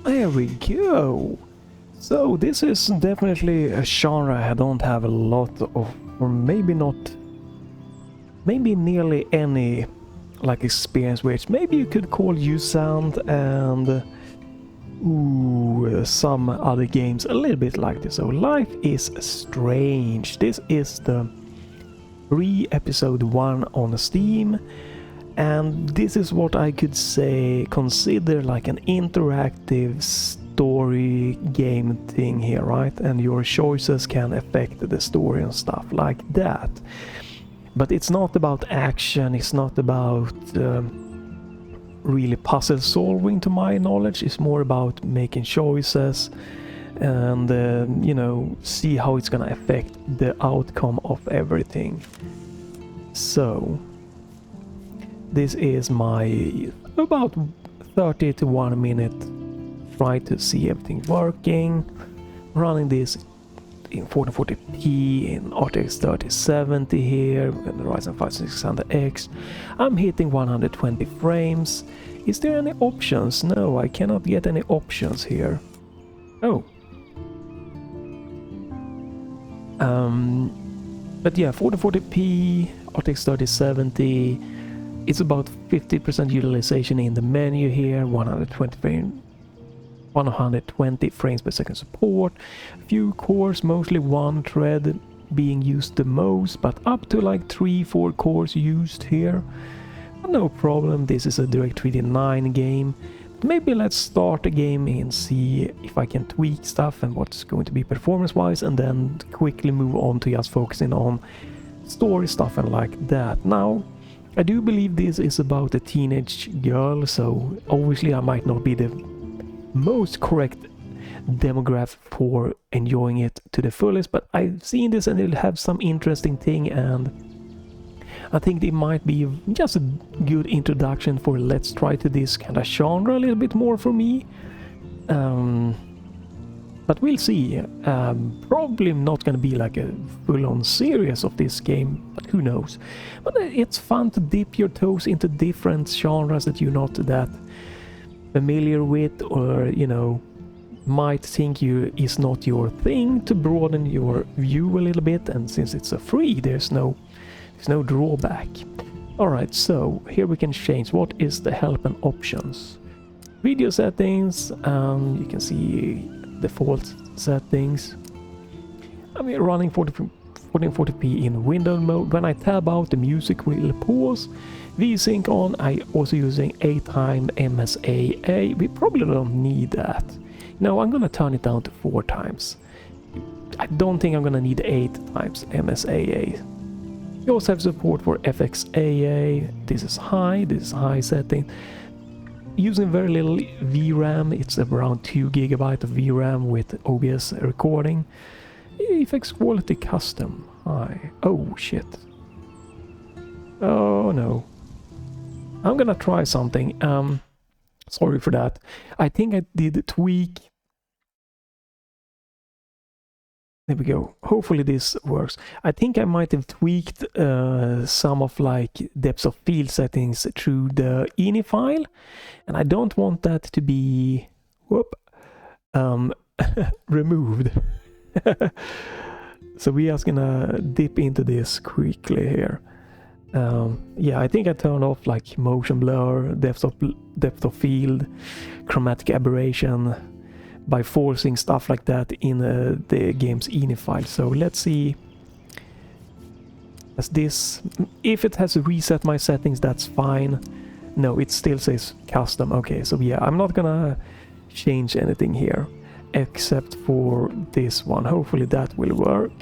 There we go. So this is definitely a genre I don't have a lot of, or maybe not, maybe nearly any like experience with. Maybe you could call U-Sound and some other games a little bit like this. So Life is Strange. This is the free episode 1 on Steam, and this is what I could say consider like an interactive story game thing here, right? And your choices can affect the story and stuff like that. But it's not about action, it's not about really puzzle solving to my knowledge. It's more about making choices and you know, see how it's gonna affect the outcome of everything. So this is my about 30 to 1 minute try to see everything working, running this in 1440p in RTX 3070 here and the Ryzen 5 6600X. I'm hitting 120 frames. Is there any options? No, I cannot get any options here. Oh. But yeah, 1440p, RTX 3070. It's about 50% utilization in the menu here, 120 frames per second support, few cores, mostly one thread being used the most, but up to like 3-4 cores used here. No problem, this is a DirectX 9 game. Maybe let's start the game and see if I can tweak stuff and what's going to be performance wise, and then quickly move on to just focusing on story stuff and like that. Now I do believe this is about a teenage girl, so obviously I might not be the most correct demographic for enjoying it to the fullest, but I've seen this and it'll have some interesting thing, and I think it might be just a good introduction for let's try to this kind of genre a little bit more for me. But we'll see. Probably not gonna be like a full-on series of this game, but who knows. But it's fun to dip your toes into different genres that you're not that familiar with, or you know, might think is not your thing, to broaden your view a little bit. And since it's a free, there's no drawback. Alright, so here we can change what is the help and options. Video settings, you can see default settings. I'm running 1440p in window mode. When I tab out, the music will pause. VSync on, I also using 8x MSAA. We probably don't need that. No, I'm gonna turn it down to 4x. I don't think I'm gonna need 8x MSAA. You also have support for FXAA. This is high setting. Using very little VRAM, it's around 2 GB of VRAM with OBS recording. Effects quality custom, high. Oh shit. Oh no. I'm gonna try something. Sorry for that. I think I did tweak. There we go. Hopefully this works. I think I might have tweaked some of like depth of field settings through the ini file, and I don't want that to be removed. So we are just gonna dip into this quickly here. Yeah, I think I turned off like motion blur, depth of field, chromatic aberration by forcing stuff like that in the game's ini file. So let's see. As this, if it has reset my settings, that's fine. No, it still says custom. Okay, so yeah, I'm not gonna change anything here except for this one. Hopefully that will work.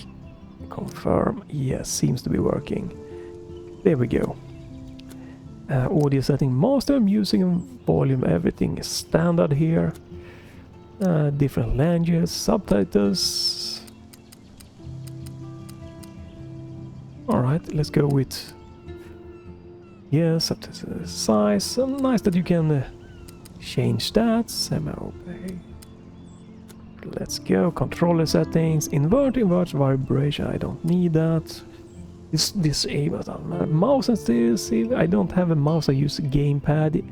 Confirm. Yes, seems to be working. There we go. Audio setting, master, music and volume, everything is standard here. Different languages, subtitles. Alright, let's go with subtitle size. Nice that you can change that. Semi-opaque. Let's go. Controller settings, invert vibration. I don't need that. This disable mouse and this. I don't have a mouse. I use a gamepad.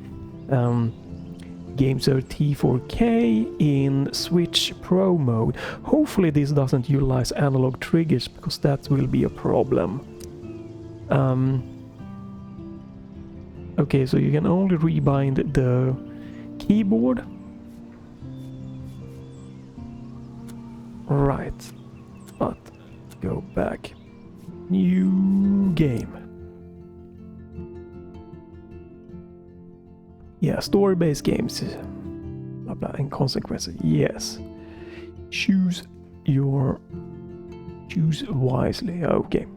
gamesir T4K in Switch Pro mode. Hopefully this doesn't utilize analog triggers, because that will be a problem. Okay, so you can only rebind the keyboard. Right, but go back. New game. Yeah, story-based games. Blah blah, and consequences. Yes. Choose wisely. Okay.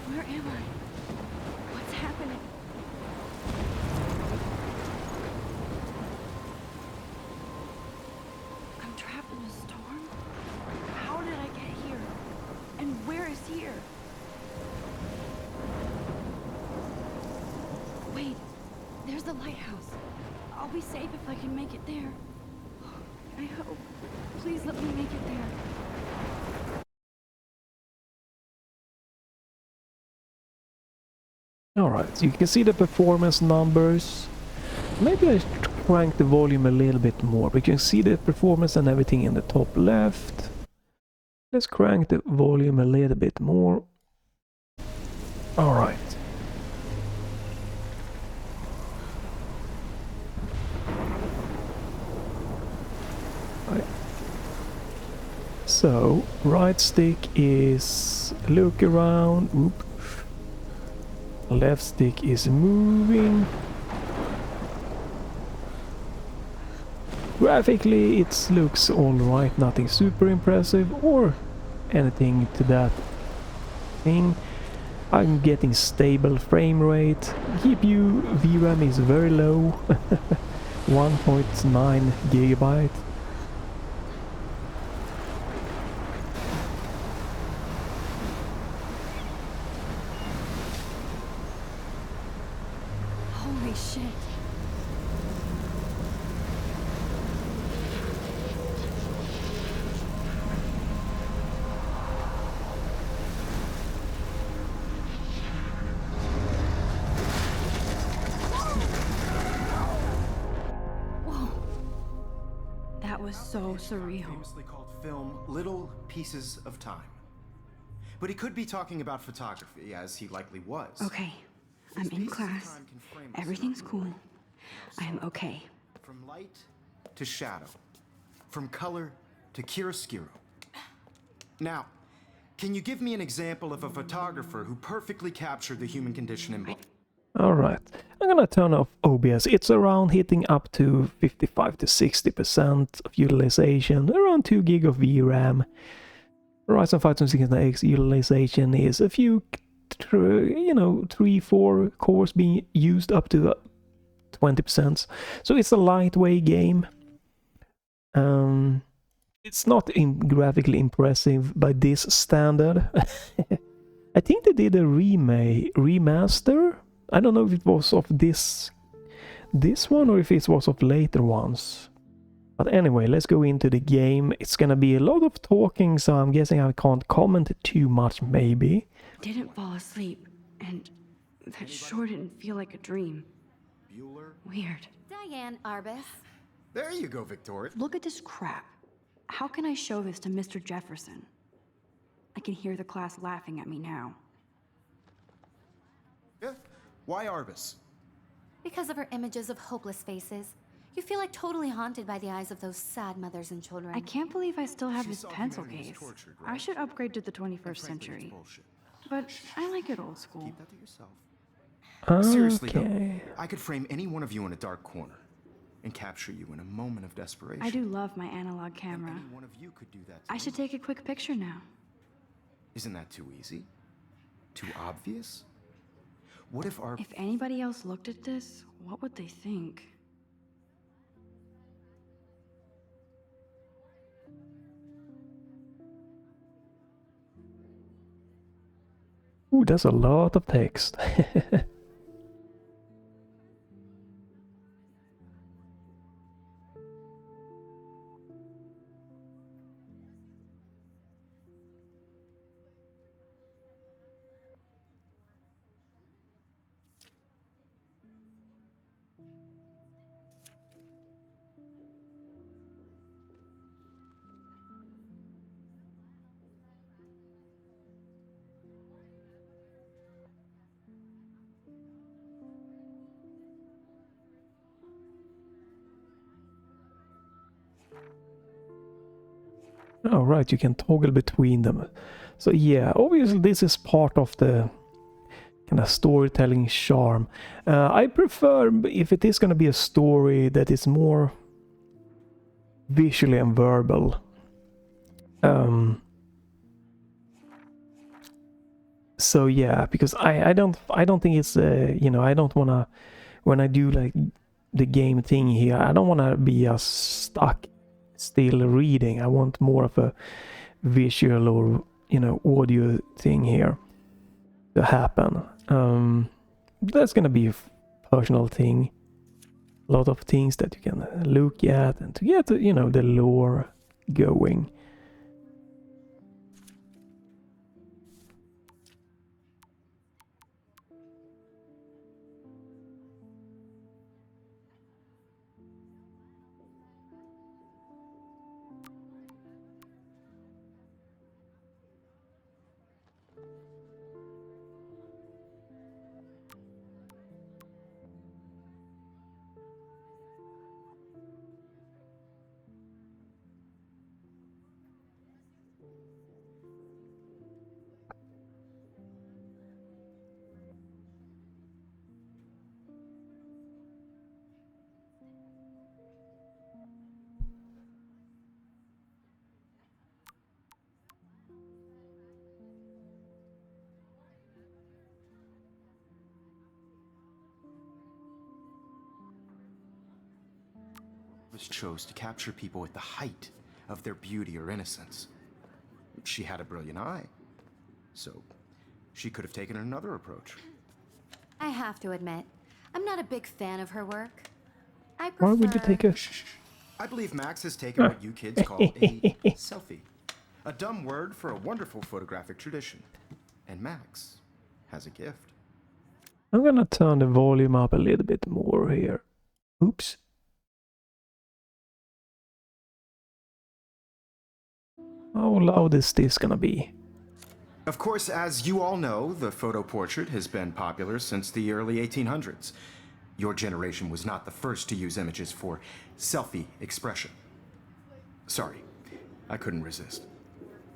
Where am I? What's happening? I'm trapped in a storm? How did I get here? And where is here? Wait, there's the lighthouse. I'll be safe if I can make it there. I hope. Please let me make it there. Alright, so you can see the performance numbers. Maybe I crank the volume a little bit more. We can see the performance and everything in the top left. Let's crank the volume a little bit more. Alright. So, right stick is look around. Oop. Left stick is moving. Graphically it looks alright, nothing super impressive or anything to that thing. I'm getting stable frame rate. GPU VRAM is very low. 1.9 gigabyte. Holy shit. Whoa. That was so surreal. Famously called film Little Pieces of Time. But he could be talking about photography, as he likely was. Okay, I'm in class. Everything's cool. I'm okay. From light to shadow. From color to chiaroscuro. Now, can you give me an example of a photographer who perfectly captured the human condition in both? Alright, I'm gonna turn off OBS. It's around hitting up to 55 to 60% of utilization, around 2 gig of VRAM. Ryzen 5 2600X utilization is a few, 3-4 cores being used up to 20%. So it's a lightweight game. It's not graphically impressive by this standard. I think they did a remaster. I don't know if it was of this one or if it was of later ones. But anyway, let's go into the game. It's gonna be a lot of talking, so I'm guessing I can't comment too much, maybe. Didn't fall asleep, and that sure didn't feel like a dream. Bueller? Weird. Diane Arbus. There you go, Victoria. Look at this crap. How can I show this to Mr. Jefferson? I can hear the class laughing at me now. Yeah. Why Arbus? Because of her images of hopeless faces, you feel like totally haunted by the eyes of those sad mothers and children. I can't believe I still have She this saw pencil humanity as case. tortured, right? I should upgrade to the 21st Frankly, it's century. bullshit. But I like it old school. Keep that to yourself. Seriously Okay. though, I could frame any one of you in a dark corner and capture you in a moment of desperation. I do love my analog camera. Any one of you could do that to I should me. take a quick picture now. Isn't that too easy? Too obvious? What if our... If anybody else looked at this, what would they think? Ooh, that's a lot of text. Oh, right, you can toggle between them. So yeah, obviously this is part of the kind of storytelling charm. I prefer if it is going to be a story that is more visually and verbal. So yeah, because I don't think it's you know, I don't wanna, when I do like the game thing here, I don't wanna be stuck still reading. I want more of a visual or, you know, audio thing here to happen. That's gonna be a personal thing. A lot of things that you can look at and to get, you know, the lore going. chose to capture people at the height of their beauty or innocence. She had a brilliant eye, so she could have taken another approach. I have to admit, I'm not a big fan of her work. I Why would you prefer- take a... Shh. I believe Max has taken what you kids call a selfie. A dumb word for a wonderful photographic tradition. And Max has a gift. I'm gonna turn the volume up a little bit more here. Oops. How loud is this gonna be? Of course, as you all know, the photo portrait has been popular since the early 1800s. Your generation was not the first to use images for selfie expression. Sorry, I couldn't resist.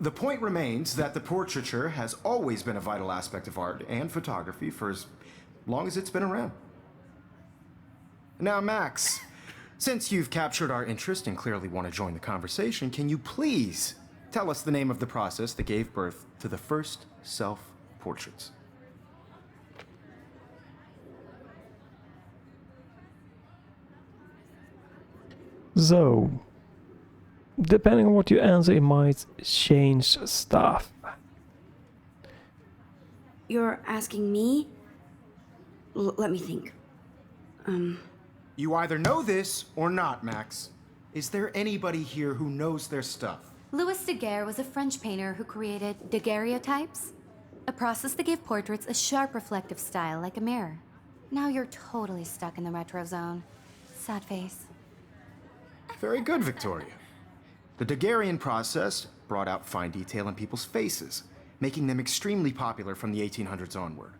The point remains that the portraiture has always been a vital aspect of art and photography for as long as it's been around. Now, Max, since you've captured our interest and clearly want to join the conversation, can you please tell us the name of the process that gave birth to the first self-portraits? So, depending on what you answer, it might change stuff. You're asking me? Let me think. You either know this or not, Max. Is there anybody here who knows their stuff? Louis Daguerre was a French painter who created daguerreotypes, a process that gave portraits a sharp reflective style like a mirror. Now you're totally stuck in the retro zone. Sad face. Very good, Victoria. The Daguerrean process brought out fine detail in people's faces, making them extremely popular from the 1800s onward.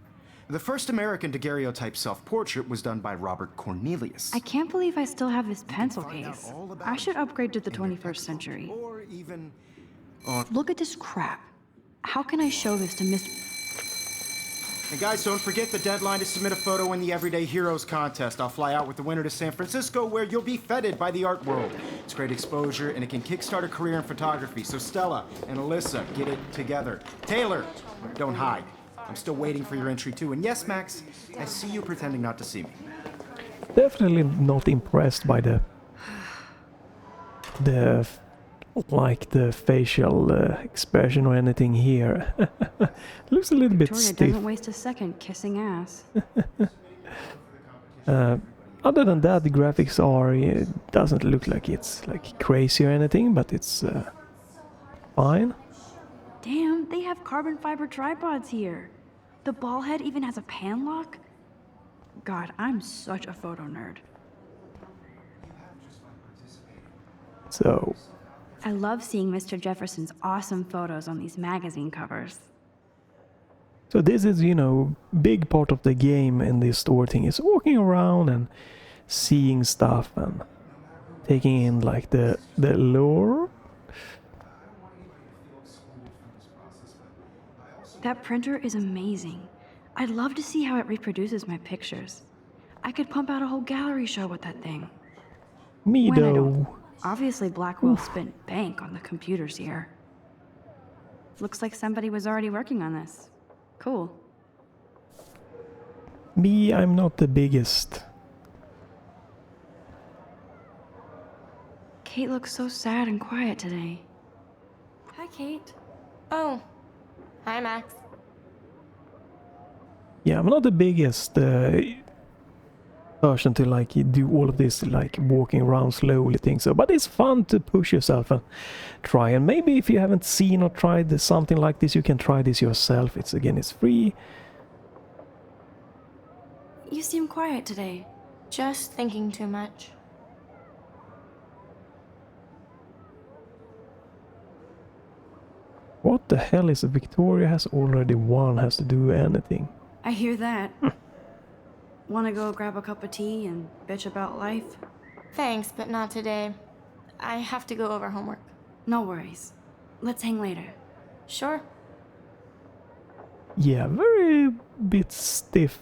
The first American daguerreotype self-portrait was done by Robert Cornelius. I can't believe I still have this pencil Find out case. all about I should it upgrade to the in your 21st textbook, century. Or even Look at this crap. How can I show this to Mr. And guys, don't forget the deadline to submit a photo in the Everyday Heroes contest. I'll fly out with the winner to San Francisco, where you'll be feted by the art world. It's great exposure, and it can kickstart a career in photography. So Stella and Alyssa, get it together. Taylor, don't hide. I'm still waiting for your entry too. And yes, Max, I see you pretending not to see me. Definitely not impressed by the like the facial expression or anything here. Looks a little bit Victoria stiff. doesn't waste a second kissing ass. Other than that, the graphics are doesn't look like it's like crazy or anything, but it's fine. Damn, they have carbon fiber tripods here. The ball head even has a pan lock. God, I'm such a photo nerd. So I love seeing Mr. Jefferson's awesome photos on these magazine covers. So this is, you know, big part of the game in this store thing is walking around and seeing stuff and taking in like the lore. That printer is amazing. I'd love to see how it reproduces my pictures. I could pump out a whole gallery show with that thing. Me When I though. don't. Obviously Blackwell spent bank on the computers here. Looks like somebody was already working on this. Cool. Me, I'm not the biggest. Kate looks so sad and quiet today. Hi, Kate. Oh, hi, Max. Yeah, I'm not the biggest person to like do all of this like walking around slowly thing. So, but it's fun to push yourself and try. And maybe if you haven't seen or tried something like this, you can try this yourself. It's again, it's free. You seem quiet today. Just thinking too much. What the hell is Victoria has already won? Has to do anything? I hear that. Wanna go grab a cup of tea and bitch about life? Thanks, but not today. I have to go over homework. No worries. Let's hang later. Sure. Yeah, very bit stiff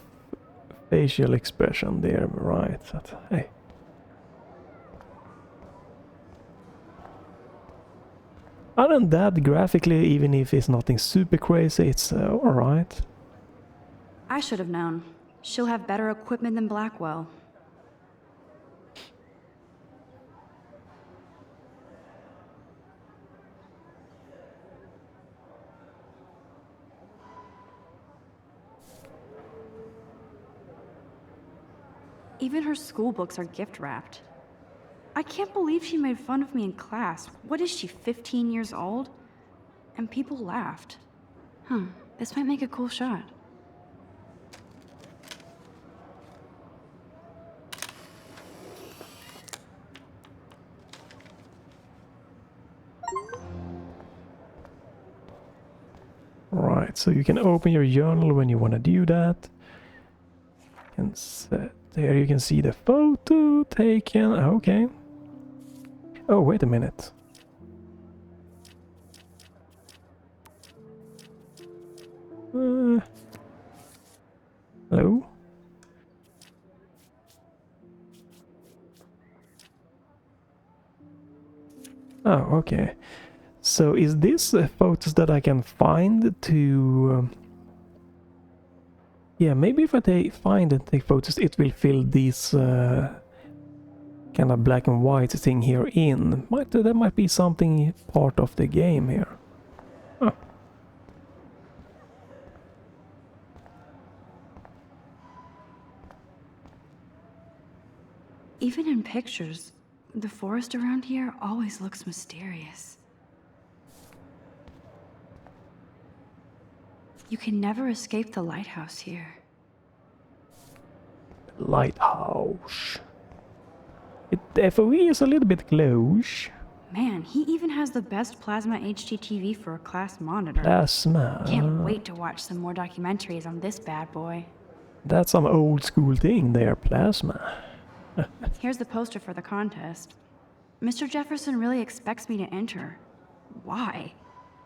facial expression there, right? But, hey. Other than that, graphically, even if it's nothing super crazy, it's alright. I should have known. She'll have better equipment than Blackwell. Even her school books are gift wrapped. I can't believe she made fun of me in class. What is she, 15 years old? And people laughed. This might make a cool shot. Right, so you can open your journal when you want to do that. And set there you can see the photo taken. Okay. Oh, wait a minute. Hello? Oh, okay. So is this photos that I can find to... yeah, maybe if I find and take photos, it will fill this kind of black and white thing here in. That might be something part of the game here. Huh. Even in pictures, the forest around here always looks mysterious. You can never escape the lighthouse here. Lighthouse. The FOV is a little bit close. Man, he even has the best plasma HDTV for a class monitor. Plasma. Can't wait to watch some more documentaries on this bad boy. That's some old school thing there, plasma. Here's the poster for the contest. Mr. Jefferson really expects me to enter. Why?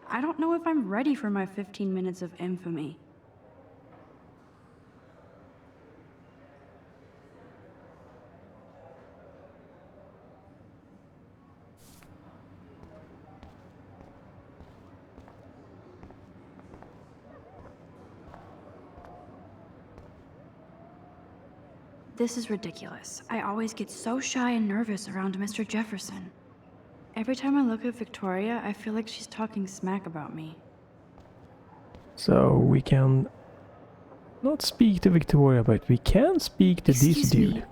I don't know if I'm ready for my 15 minutes of infamy. This is ridiculous. I always get so shy and nervous around Mr. Jefferson. Every time I look at Victoria, I feel like she's talking smack about me. So we can not speak to Victoria, but we can speak to this dude.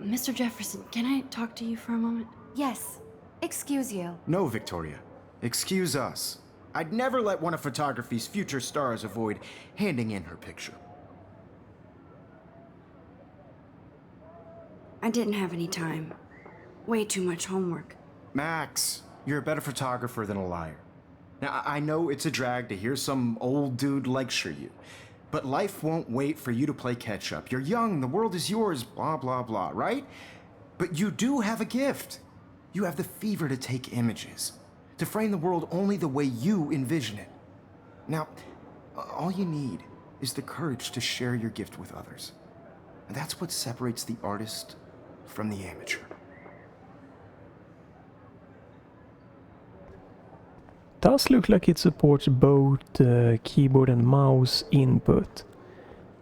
Mr. Jefferson, can I talk to you for a moment? Yes. Excuse you. No, Victoria. Excuse us. I'd never let one of photography's future stars avoid handing in her picture. I didn't have any time. Way too much homework. Max, you're a better photographer than a liar. Now, I know it's a drag to hear some old dude lecture you, but life won't wait for you to play catch-up. You're young, the world is yours, blah, blah, blah, right? But you do have a gift. You have the fever to take images, to frame the world only the way you envision it. Now, all you need is the courage to share your gift with others. And that's what separates the artist from the amateur. Does look like it supports both keyboard and mouse input.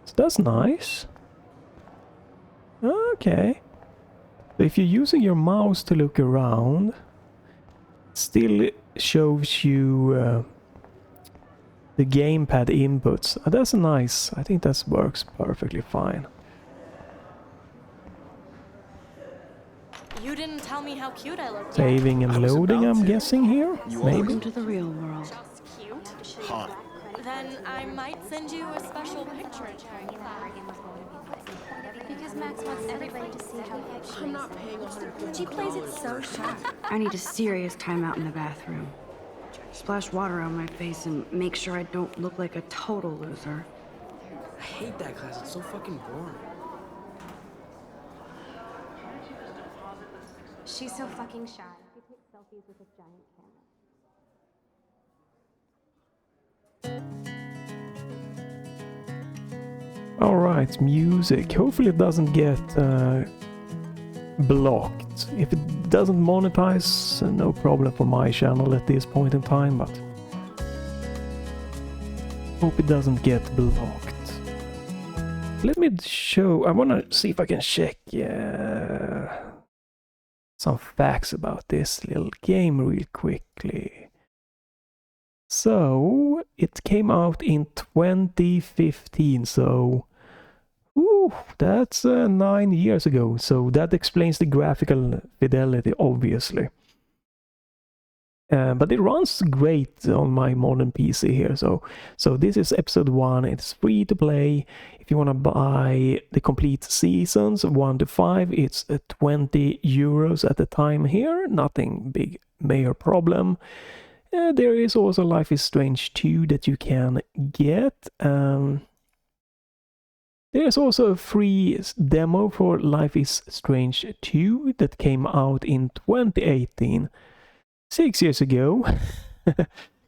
So that's nice. Okay. So if you're using your mouse to look around, it still shows you the gamepad inputs. That's nice. I think that works perfectly fine. You didn't tell me how cute I looked. Saving and loading, I'm guessing here? Maybe? Welcome to the real world. Just cute. Then I might send you a special picture. Because Max wants everybody to see how good she I'm not paying 150. She plays it so sharp. I need a serious timeout in the bathroom. Splash water on my face and make sure I don't look like a total loser. I hate that class, it's so fucking boring. She's so fucking shy. She takes selfies with this giant camera. Alright, music. Hopefully it doesn't get blocked. If it doesn't monetize, no problem for my channel at this point in time, but hope it doesn't get blocked. Let me show, I wanna see if I can check some facts about this little game real quickly. So, it came out in 2015, so that's 9 years ago, so that explains the graphical fidelity, obviously. But it runs great on my modern PC here, so this is episode 1, it's free to play. If you want to buy the complete seasons 1 to 5, it's 20 euros at the time here, nothing big major problem. There is also Life is Strange 2 that you can get. There's also a free demo for Life is Strange 2 that came out in 2018. 6 years ago.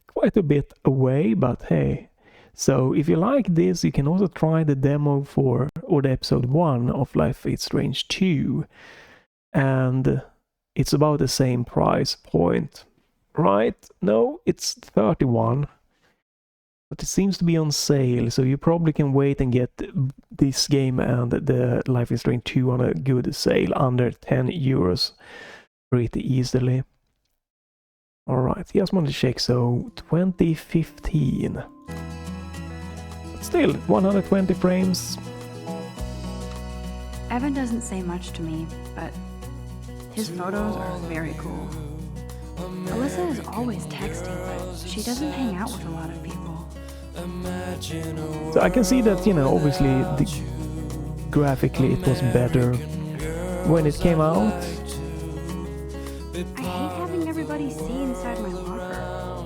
Quite a bit away, but hey. So if you like this, you can also try the demo for, or the episode 1 of Life is Strange 2. And it's about the same price point. Right? No, it's 31. But it seems to be on sale, so you probably can wait and get this game and the Life is Strange 2 on a good sale under 10 euros pretty easily. Alright, just want to check, so 2015. But still, 120 frames. Evan doesn't say much to me, but his photos are very cool. Alyssa is always texting, but she doesn't hang out with a lot of people. So I can see that, you know, obviously graphically it was better when it came out. I hate having everybody see inside my locker.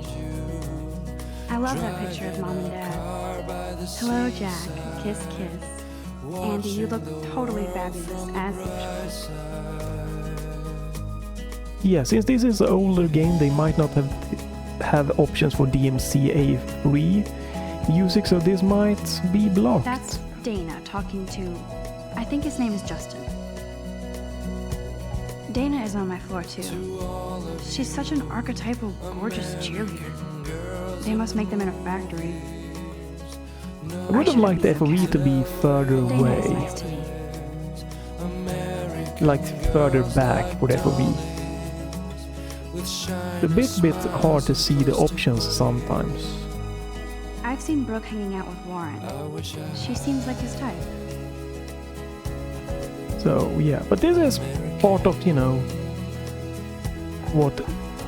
I love that picture of Mom and Dad. Hello, Jack. Kiss, kiss. Andy, you look totally fabulous, as usual. Yeah, since this is an older game, they might not have options for DMCA free music, so this might be blocked. That's Dana talking to, I think his name is Justin. Dana is on my floor too. She's such an archetypal, gorgeous cheerleader. They must make them in a factory. I would have liked the FOV to be further Dana is away. nice to me. like further back for the FOV. It's a bit hard to see the options sometimes. I've seen Brooke hanging out with Warren. She seems like his type. So yeah, but this is part of, you know, what...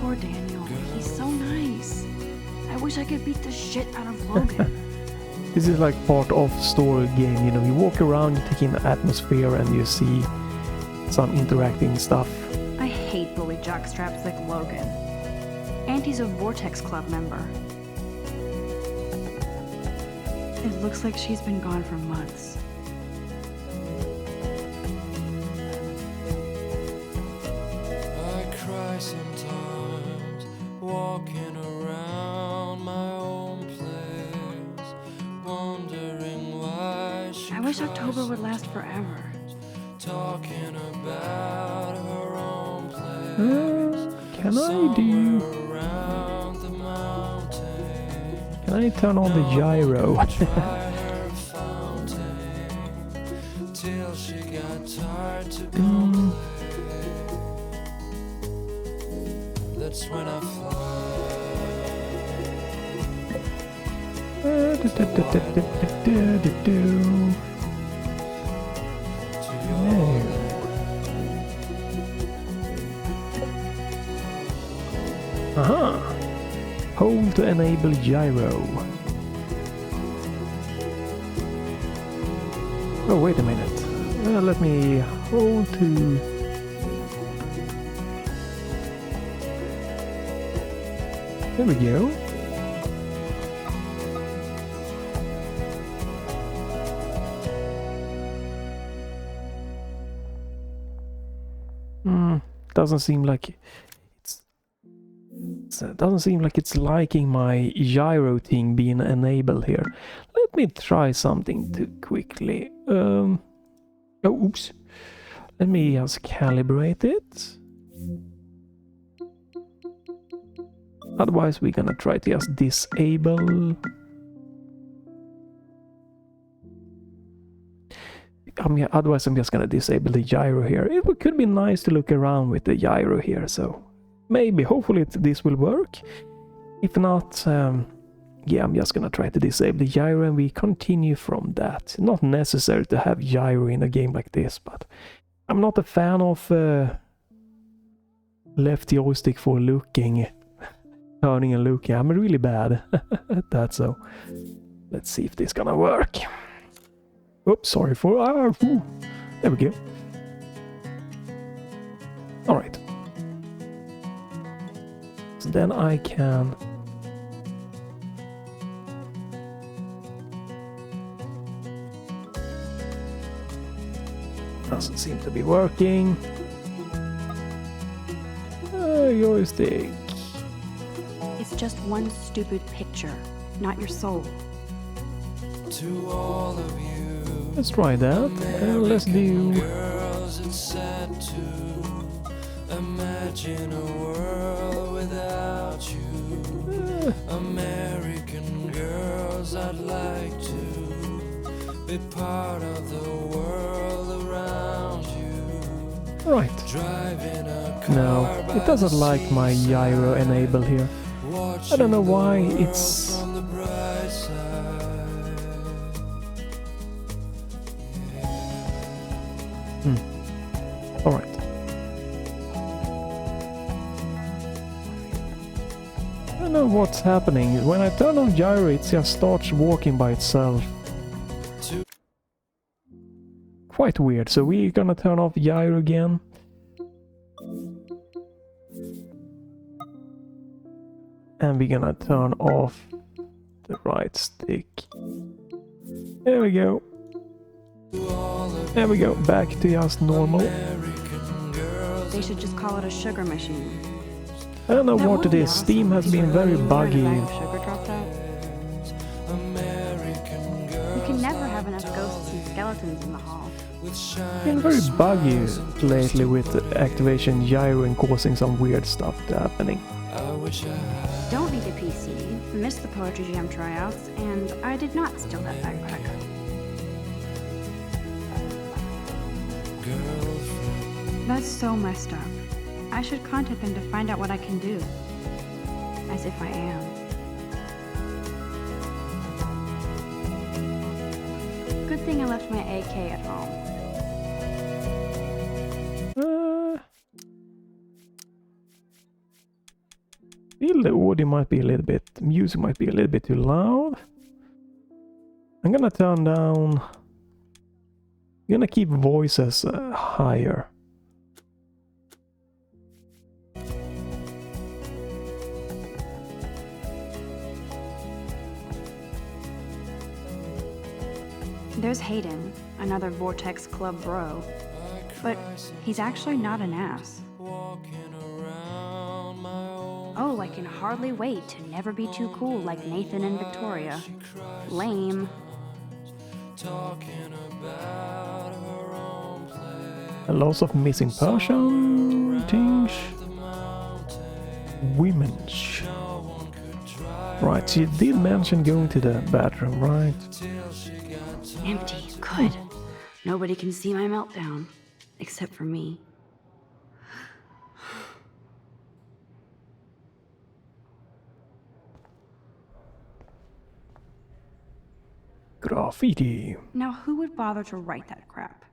Poor Daniel. He's so nice. I wish I could beat the shit out of Logan. This is like part of story game, you know, you walk around, you take in the atmosphere and you see some interacting stuff. I hate bully jockstraps like Logan. And he's a Vortex Club member. It looks like she's been gone for months. I cry sometimes, walking around my own place, wondering why she I wish cries October would last forever. talking about her own place. Can I do... Around the mountain, Can I turn on the gyro? by her fountain, till she got tired to go play. That's when I Aha! Hold to enable gyro. Oh, wait a minute. Let me hold to... There we go. Doesn't seem like doesn't seem like it's liking my gyro thing being enabled here. Let me try something too quickly. Oh, oops. Let me just calibrate it. Otherwise, we're gonna try to just disable. Otherwise, I'm just gonna disable the gyro here. It could be nice to look around with the gyro here, so maybe, hopefully this will work. If not, yeah, I'm just gonna try to disable the gyro and we continue from that. Not necessary to have gyro in a game like this, but I'm not a fan of left joystick for looking, turning and looking. I'm really bad at that, so let's see if this is gonna work. Oops, sorry for... there we go. Alright. So then I can... Doesn't seem to be working. Joystick. It's just one stupid picture, not your soul. to all of you. Let's try that. Let's do... Girls, it's sad to imagine a world without you. American girls, I'd like to be part of the world around you. Right. Driving a car No, it doesn't like my gyro enable here. I don't know why it's... from the bright side. Alright. I don't know what's happening. When I turn on gyro, it just starts walking by itself. Quite weird. So we're gonna turn off gyro again. And we're gonna turn off the right stick. There we go. There we go. Back to just normal. They should just call it a sugar machine. I don't know That what would it be is. awesome. Steam has been very buggy. Where did I have sugar dropped out? You can never have enough ghosts and skeletons in the hall. Been very buggy lately with activation gyro and causing some weird stuff to happening. Don't need a PC, missed the Poetry Jam tryouts, and I did not steal that backpack. Girlfriend, That's so messed up. I should contact them to find out what I can do. As if I am. Good thing I left my AK at home. Feel the audio might be a little bit, music might be a little bit too loud. I'm gonna turn down. I'm gonna keep voices higher. There's Hayden, another Vortex Club bro. But he's actually not an ass. Oh, I can hardly wait to never be too cool like Nathan and Victoria. Lame. A loss of missing person. Tinge. Women's. Right, she did mention going to the bathroom, right? Empty. Good. Nobody can see my meltdown. Except for me. Graffiti. Now who would bother to write that crap?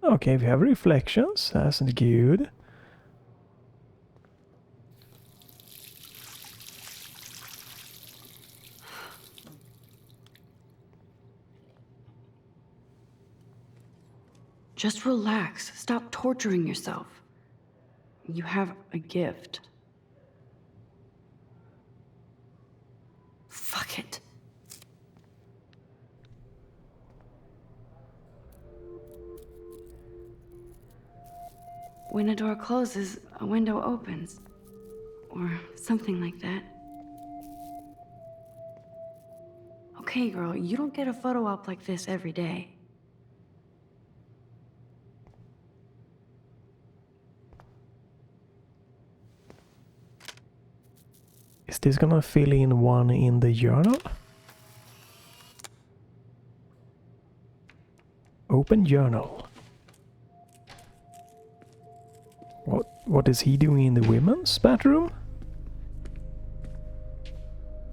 Okay, we have reflections. That's good. Just relax. Stop torturing yourself. You have a gift. Fuck it. When a door closes, a window opens. Or something like that. Okay, girl, you don't get a photo op like this every day. Is this gonna fill in one in the journal? Open journal. What is he doing in the women's bathroom?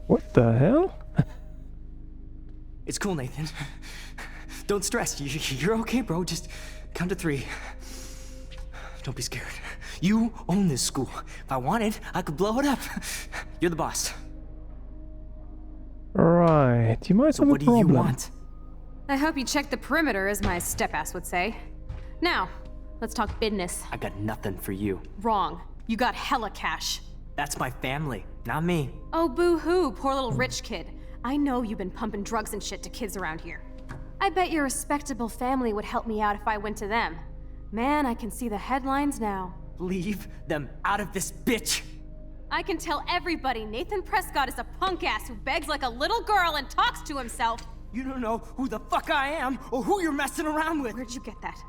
What the hell? It's cool, Nathan. Don't stress. You're okay, bro. Just count to 3. Don't be scared. You own this school. If I wanted, I could blow it up. You're the boss. Right, you might have a What do problem. you want? I hope you check the perimeter, as my step-ass would say. Now, let's talk business. I got nothing for you. Wrong. You got hella cash. That's my family, not me. Oh, boo-hoo, poor little rich kid. I know you've been pumping drugs and shit to kids around here. I bet your respectable family would help me out if I went to them. Man, I can see the headlines now. Leave them out of this bitch! I can tell everybody Nathan Prescott is a punk ass who begs like a little girl and talks to himself. You don't know who the fuck I am or who you're messing around with. Where'd you get that?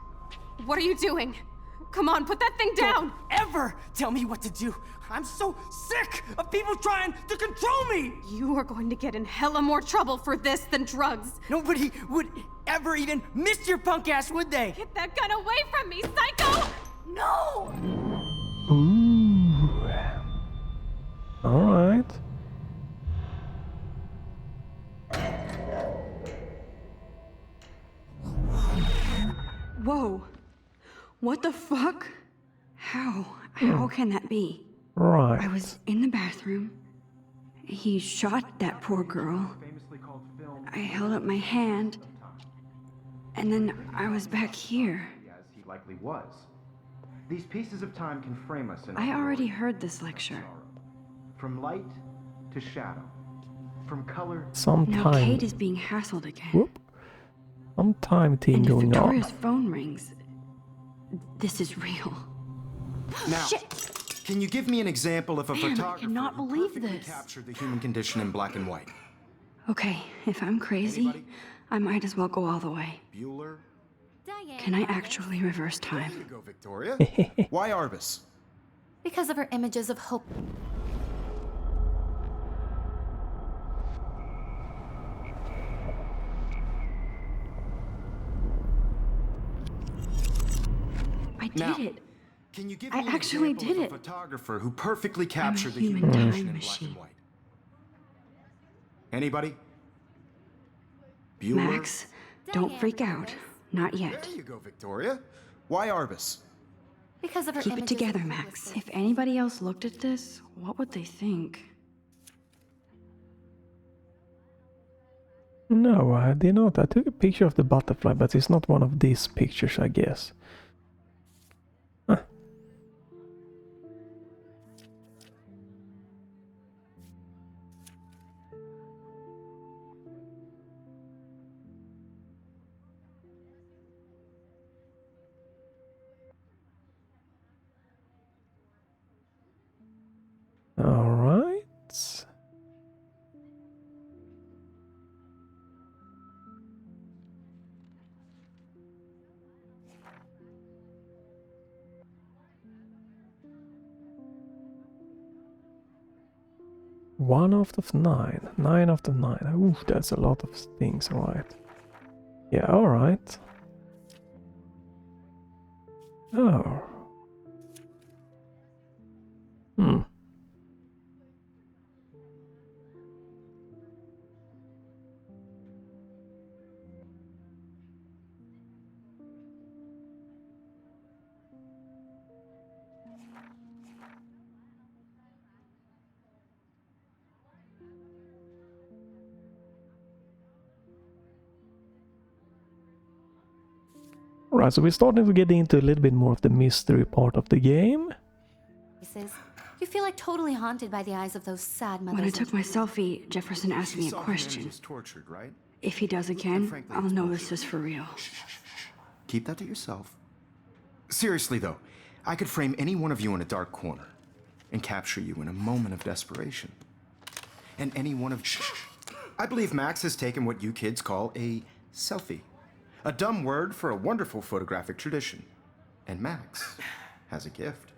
What are you doing? Come on, put that thing down! Don't ever tell me what to do. I'm so sick of people trying to control me! You are going to get in hella more trouble for this than drugs. Nobody would ever even miss your punk ass, would they? Get that gun away from me, psycho! No! Ooh. Alright. Whoa. What the fuck? How can that be? Right. I was in the bathroom. He shot that poor girl. I held up my hand. And then I was back here. As he likely was. These pieces of time can frame us in I already heard this lecture. from light to shadow, from color. Some Now time. Kate is being hassled again. Whoop. Some time thing And if going on. Victoria's phone rings, this is real. Now, can you give me an example of a Man, I photographer cannot who believe perfectly this. captured the human condition in black and white? Okay, if I'm crazy, Anybody? I might as well go all the way. Bueller? Can I actually reverse There time? you go, Victoria. Why Arbus? Because of her images of hope. Now, did it. Can you give I me an actually example did of a it. photographer who perfectly captured the human human time condition in black machine. and white? Anybody? Bueller? Max, don't freak out. Not yet. There you go, Victoria. Why Arbus? Because of her Keep it images together, of Max. previous- If anybody else looked at this, what would they think? No, I did not. I took a picture of the butterfly, but it's not one of these pictures, I guess. Huh. All right. One out of 9. 9 out of 9. Ooh, that's a lot of things, right? Yeah, alright. Oh. Hmm. Right, so we're starting to get into a little bit more of the mystery part of the game. You feel like totally haunted by the eyes of those sad mothers. When I took and my children. selfie, Jefferson asked me a Saw question. humanity is tortured, right? If he does And again, frankly, I'll it's know bullshit. this is for real. Keep that to yourself. Seriously, though, I could frame any one of you in a dark corner and capture you in a moment of desperation. And any one of... I believe Max has taken what you kids call a selfie. A dumb word for a wonderful photographic tradition. And Max has a gift.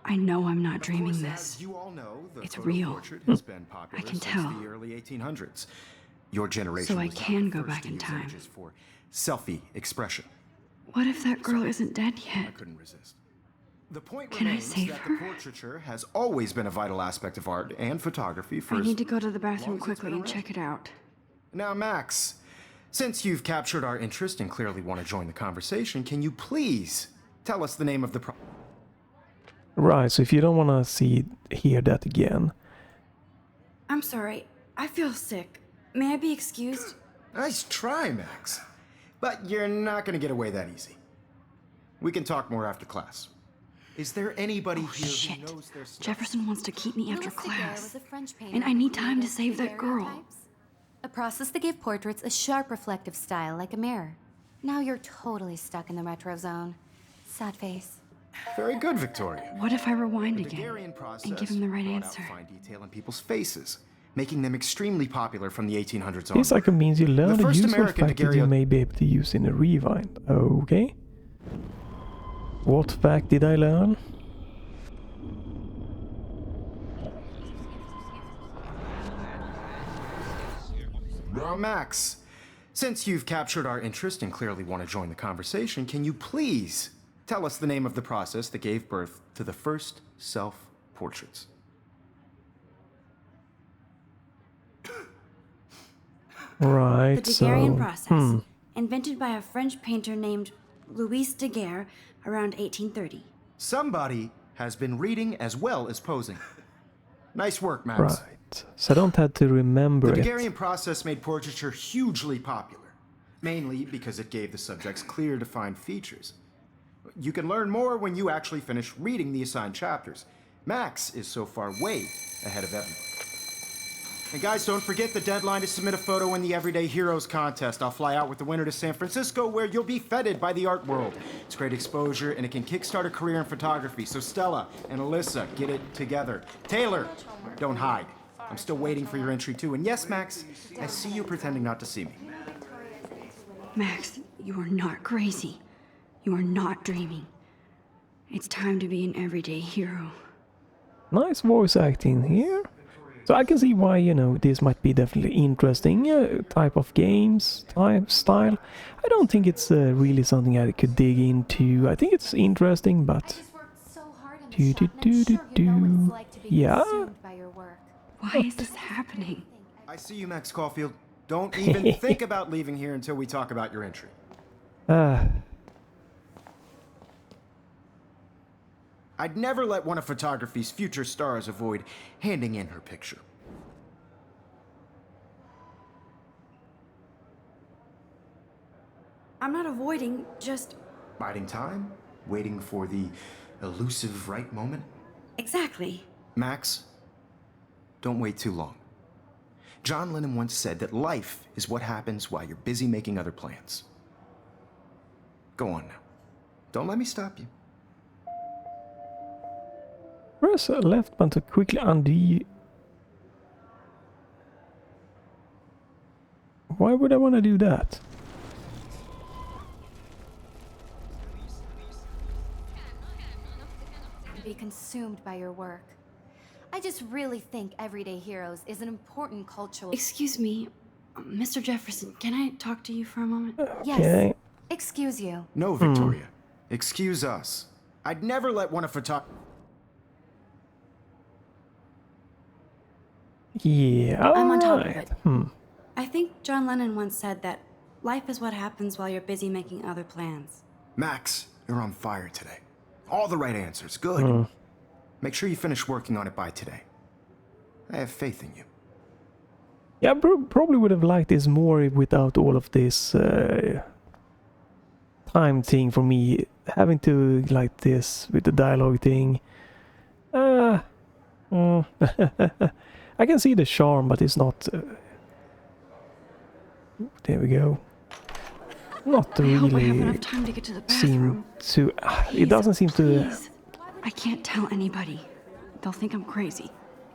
I know I'm not Of dreaming course, this. as you all know, the It's photo real. portrait has been popular I can since tell. the early 1800s. Your generation So I was not can the go first back to in use time. images for selfie expression. What if that girl isn't dead I yet? couldn't resist. The point Can I remains save that her? the portraiture has always been a vital aspect of art and photography for I as need to go to the long bathroom as it's quickly been and around. check it out. Now, Max, since you've captured our interest and clearly want to join the conversation, can you please tell us the name of the Right, so if you don't want to hear that again. I'm sorry. I feel sick. May I be excused? Nice try, Max. But you're not going to get away that easy. We can talk more after class. Is there anybody here Shit. who knows their stuff? Jefferson wants to keep me after Louis Daguerre class. was a French painter And I who need time to created save that girl. daguerreotypes, a process that gave portraits a sharp reflective style like a mirror. Now you're totally stuck in the retro zone. Sad face. Very good, Victoria. What if I rewind The again Daguerrean process and give him the right brought answer? out fine detail in people's faces, making them extremely popular from the 1800s This onward. icon means you learn The a first useful American fact that you daguerreotype- may be able to use in a rewind. Okay. What fact did I learn? Max, since you've captured our interest and clearly want to join the conversation, can you please tell us the name of the process that gave birth to the first self-portraits? Right, The so... Daguerrean process, invented by a French painter named Louis Daguerre around 1830. Somebody has been reading as well as posing. Nice work, Max. Right. So I don't have to remember The it. Daguerrean process made portraiture hugely popular, mainly because it gave the subjects clear, defined features. You can learn more when you actually finish reading the assigned chapters. Max is so far way ahead of everyone. And guys, don't forget the deadline to submit a photo in the Everyday Heroes contest. I'll fly out with the winner to San Francisco, where you'll be feted by the art world. It's great exposure, and it can kickstart a career in photography. So Stella and Alyssa, get it together. Taylor, don't hide. I'm still waiting for your entry too. And yes, Max, I see you pretending not to see me. Max, you are not crazy. You are not dreaming. It's time to be an everyday hero. Nice voice acting here. So I can see why, you know, this might be definitely interesting type of games, type, style. I don't think it's really something I could dig into. I think it's interesting, I but... just worked so hard on Do, this shot, do, and I'm do, sure you know what do. it's like to be Yeah? consumed by your work. Why is this happening? I see you, Max Caulfield. Don't even think about leaving here until we talk about your entry. I'd never let one of photography's future stars avoid handing in her picture. I'm not avoiding, just... Biding time, waiting for the elusive right moment. Exactly. Max, don't wait too long. John Lennon once said that life is what happens while you're busy making other plans. Go on now. Don't let me stop you. Press left button to quickly undo. Why would I want to do that? Be consumed by your work. I just really think Everyday Heroes is an important cultural... Excuse me, Mr. Jefferson, can I talk to you for a moment? Yes. Okay. Excuse you. No, Victoria. Excuse us. I'd never let one of Yeah, I'm on top of alright. it. I think John Lennon once said that life is what happens while you're busy making other plans. Max, you're on fire today. All the right answers. Good. Make sure you finish working on it by today. I have faith in you. Yeah, probably would have liked this more without all of this time thing for me. Having to like this with the dialogue thing. I can see the charm, but it's not... there we go. Not I hope I have really enough time to get to the seem bathroom. to... it doesn't seem to... Please. I can't tell anybody. They'll think I'm crazy.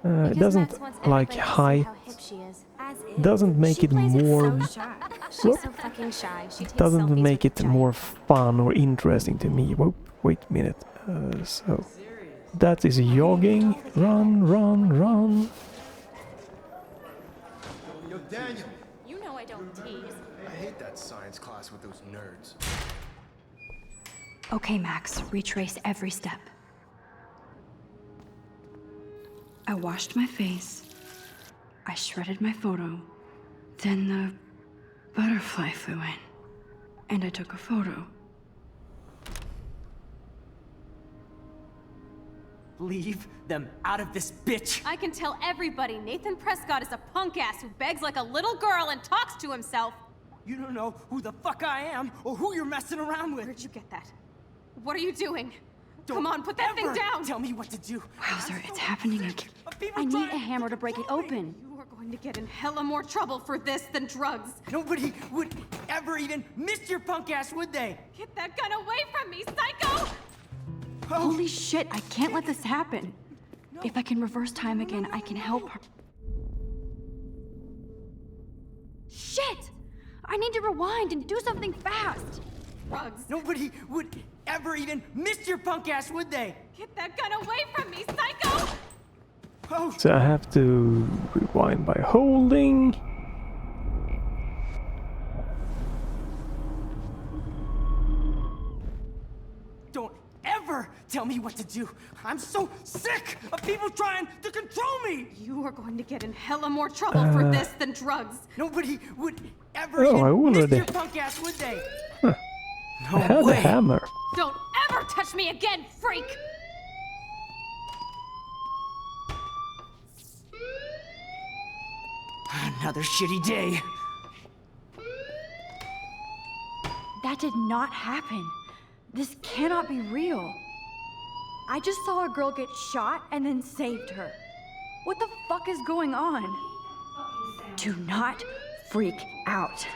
it doesn't like height. Doesn't make it more... She's so fucking shy. She takes Doesn't selfies make with it the giant. more fun or interesting to me. Whoop, wait a minute. So... that is jogging. Run, run, run. Yo, Daniel. You know I don't tease. I hate that science class with those nerds. Okay, Max, retrace every step. I washed my face. I shredded my photo. Then the butterfly flew in. And I took a photo. Leave them out of this bitch. I can tell everybody Nathan Prescott is a punk ass who begs like a little girl and talks to himself. You don't know who the fuck I am or who you're messing around with. Where'd you get that? What are you doing? Don't Come on, put that thing ever down! Tell me what to do. Wowzer, it's happening again. I need a hammer to break it open. You are going to get in hella more trouble for this than drugs. Nobody would ever even miss your punk ass, would they? Get that gun away from me, psycho! Holy shit, I can't let this happen. If I can reverse time again, I can help her. Shit! I need to rewind and do something fast. Drugs. Nobody would ever even miss your punk ass, would they? Get that gun away from me, psycho! Oh, So I have to rewind by holding. don't ever tell me what to do. I'm so sick of people trying to control me. You are going to get in hella more trouble for this than drugs. Nobody would ever Oh, I even miss already- your punk ass, would they? I had a way. hammer. Don't ever touch me again, freak! Another shitty day. That did not happen. This cannot be real. I just saw a girl get shot and then saved her. What the fuck is going on? Do not freak out.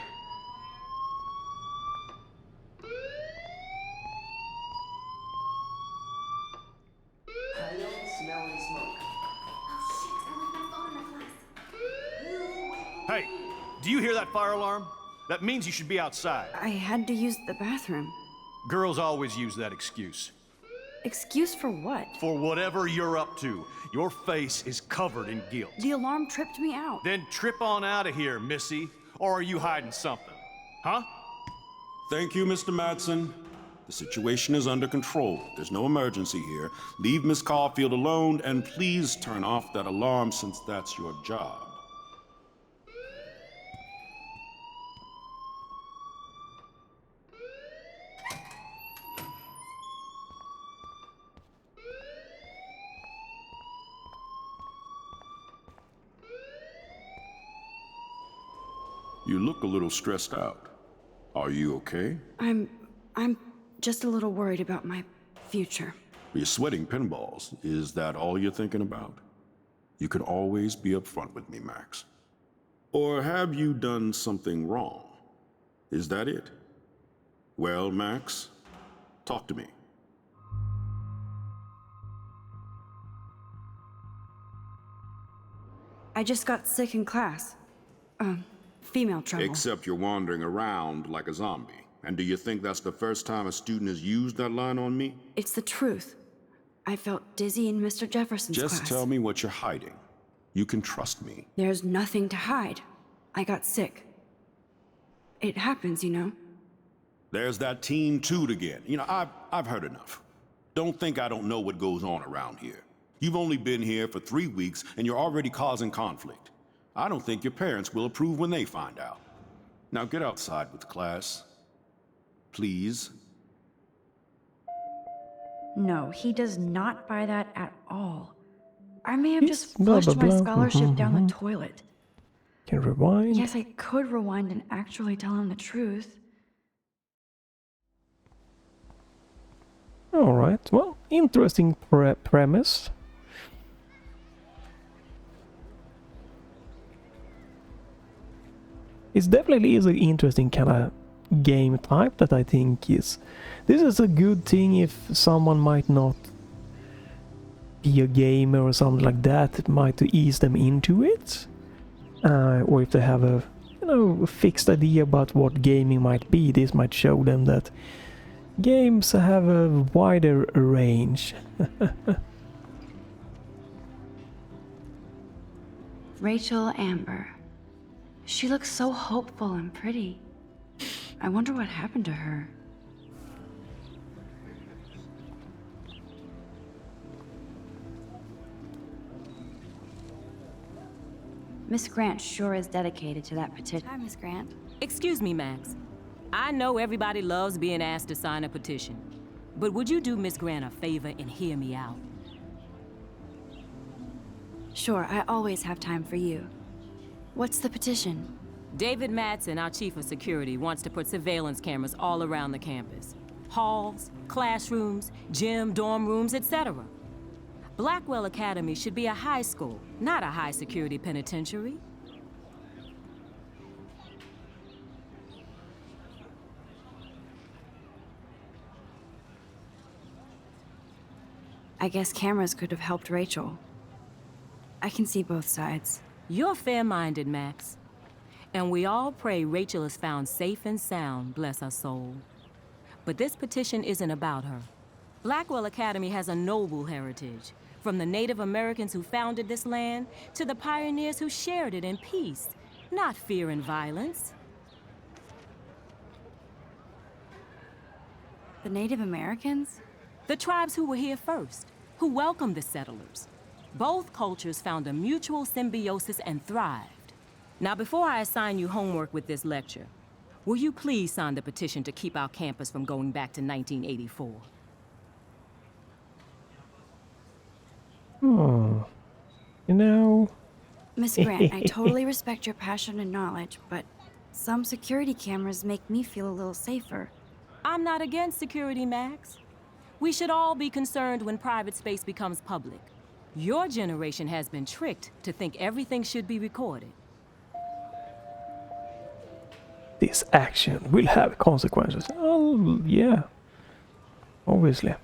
I don't smell any smoke. Hey, do you hear that fire alarm? That means you should be outside. I had to use the bathroom. Girls always use that excuse. Excuse for what? For whatever you're up to. Your face is covered in guilt. The alarm tripped me out. Then trip on out of here, Missy. Or are you hiding something? Huh? Thank you, Mr. Madsen. The situation is under control. There's no emergency here. Leave Miss Caulfield alone, and please turn off that alarm since that's your job. You look a little stressed out. Are you okay? I'm just a little worried about my future. You're sweating pinballs. Is that all you're thinking about? You can always be upfront with me, Max. Or have you done something wrong? Is that it? Well, Max, talk to me. I just got sick in class. Female trouble. Except you're wandering around like a zombie. And do you think that's the first time a student has used that line on me? It's the truth. I felt dizzy in Mr. Jefferson's class. Just tell me what you're hiding. You can trust me. There's nothing to hide. I got sick. It happens, you know. There's that teen toot again. You know, I've heard enough. Don't think I don't know what goes on around here. You've only been here for 3 weeks and you're already causing conflict. I don't think your parents will approve when they find out. Now get outside with class. Please. No, he does not buy that at all. I may have He's just blah, flushed blah, my blah. scholarship down the toilet. Can rewind. Yes, I could rewind and actually tell him the truth. Alright, well, interesting premise. It definitely is an interesting kind of game type that I think is... This is a good thing if someone might not be a gamer or something like that. It might ease them into it. Or if they have a, you know, a fixed idea about what gaming might be, this might show them that games have a wider range. Rachel Amber. She looks so hopeful and pretty. I wonder what happened to her. Miss Grant sure is dedicated to that petition. Hi, Miss Grant. Excuse me, Max. I know everybody loves being asked to sign a petition, but would you do Miss Grant a favor and hear me out? Sure, I always have time for you. What's the petition? David Madsen, our chief of security, wants to put surveillance cameras all around the campus. Halls, classrooms, gym, dorm rooms, etc. Blackwell Academy should be a high school, not a high-security penitentiary. I guess cameras could have helped Rachel. I can see both sides. You're fair-minded, Max. And we all pray Rachel is found safe and sound, bless her soul. But this petition isn't about her. Blackwell Academy has a noble heritage, from the Native Americans who founded this land to the pioneers who shared it in peace, not fear and violence. The Native Americans? The tribes who were here first, who welcomed the settlers. Both cultures found a mutual symbiosis and thrived. Now, before I assign you homework with this lecture, will you please sign the petition to keep our campus from going back to 1984? Oh, you know... Miss Grant, I totally respect your passion and knowledge, but some security cameras make me feel a little safer. I'm not against security, Max. We should all be concerned when private space becomes public. Your generation has been tricked to think everything should be recorded. This action will have consequences. Oh, yeah. Obviously.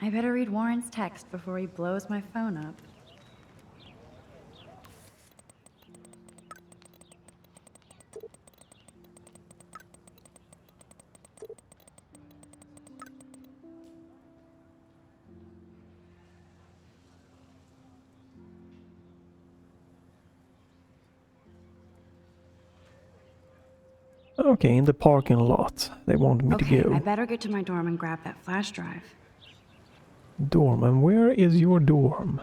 I better read Warren's text before he blows my phone up. Okay, in the parking lot. They want me to Okay, go. I better get to my dorm and grab that flash drive. Dorm, and where is your dorm?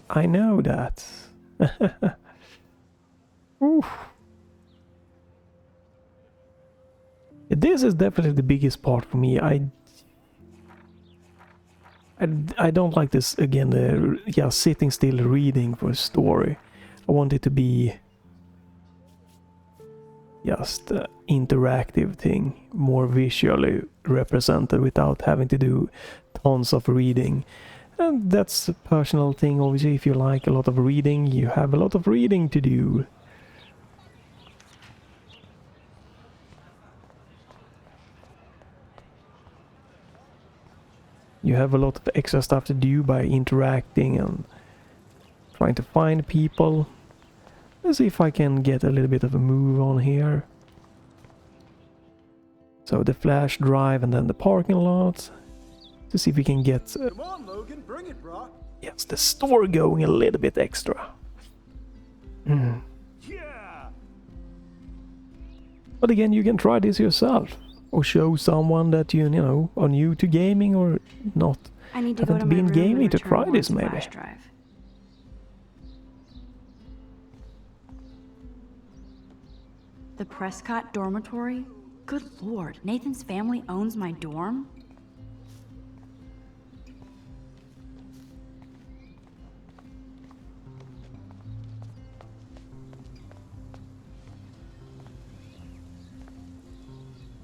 I know that. Oof. This is definitely the biggest part for me. I don't like this again. Yeah, sitting still reading for a story. I want it to be just an interactive thing, more visually represented without having to do tons of reading. And that's a personal thing, obviously. If you like a lot of reading, you have a lot of reading to do. You have a lot of extra stuff to do by interacting and trying to find people. Let's see if I can get a little bit of a move on here. So the flash drive and then the parking lot. To see if we can get Come on, Logan, bring it, bro. yes, the store going a little bit extra. Yeah. But again, you can try this yourself. Or show someone that you know, are new to gaming or not. I need to go to Haven't my been room gaming and to return try Warren's this maybe. flash drive. The Prescott dormitory? Good lord, Nathan's family owns my dorm?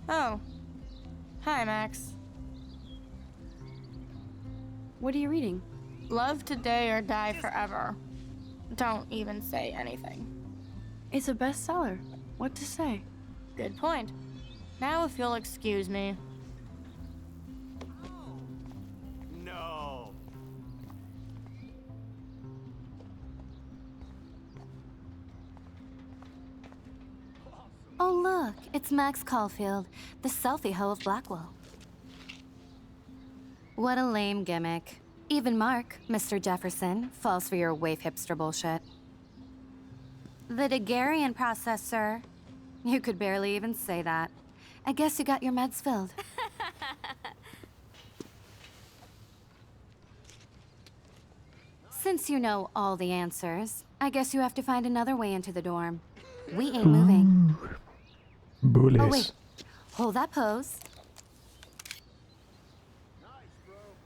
Oh. Hi, Max. What are you reading? Love today or die forever. Don't even say anything. It's a bestseller. What to say? Good point. Now if you'll excuse me. No. Oh look, it's Max Caulfield, the selfie hoe of Blackwell. What a lame gimmick. Even Mark, Mr. Jefferson, falls for your waif hipster bullshit. The Daguerrean process, sir. You could barely even say that. I guess you got your meds filled. Since you know all the answers, I guess you have to find another way into the dorm. We ain't moving. Bullies. Oh wait, hold that pose.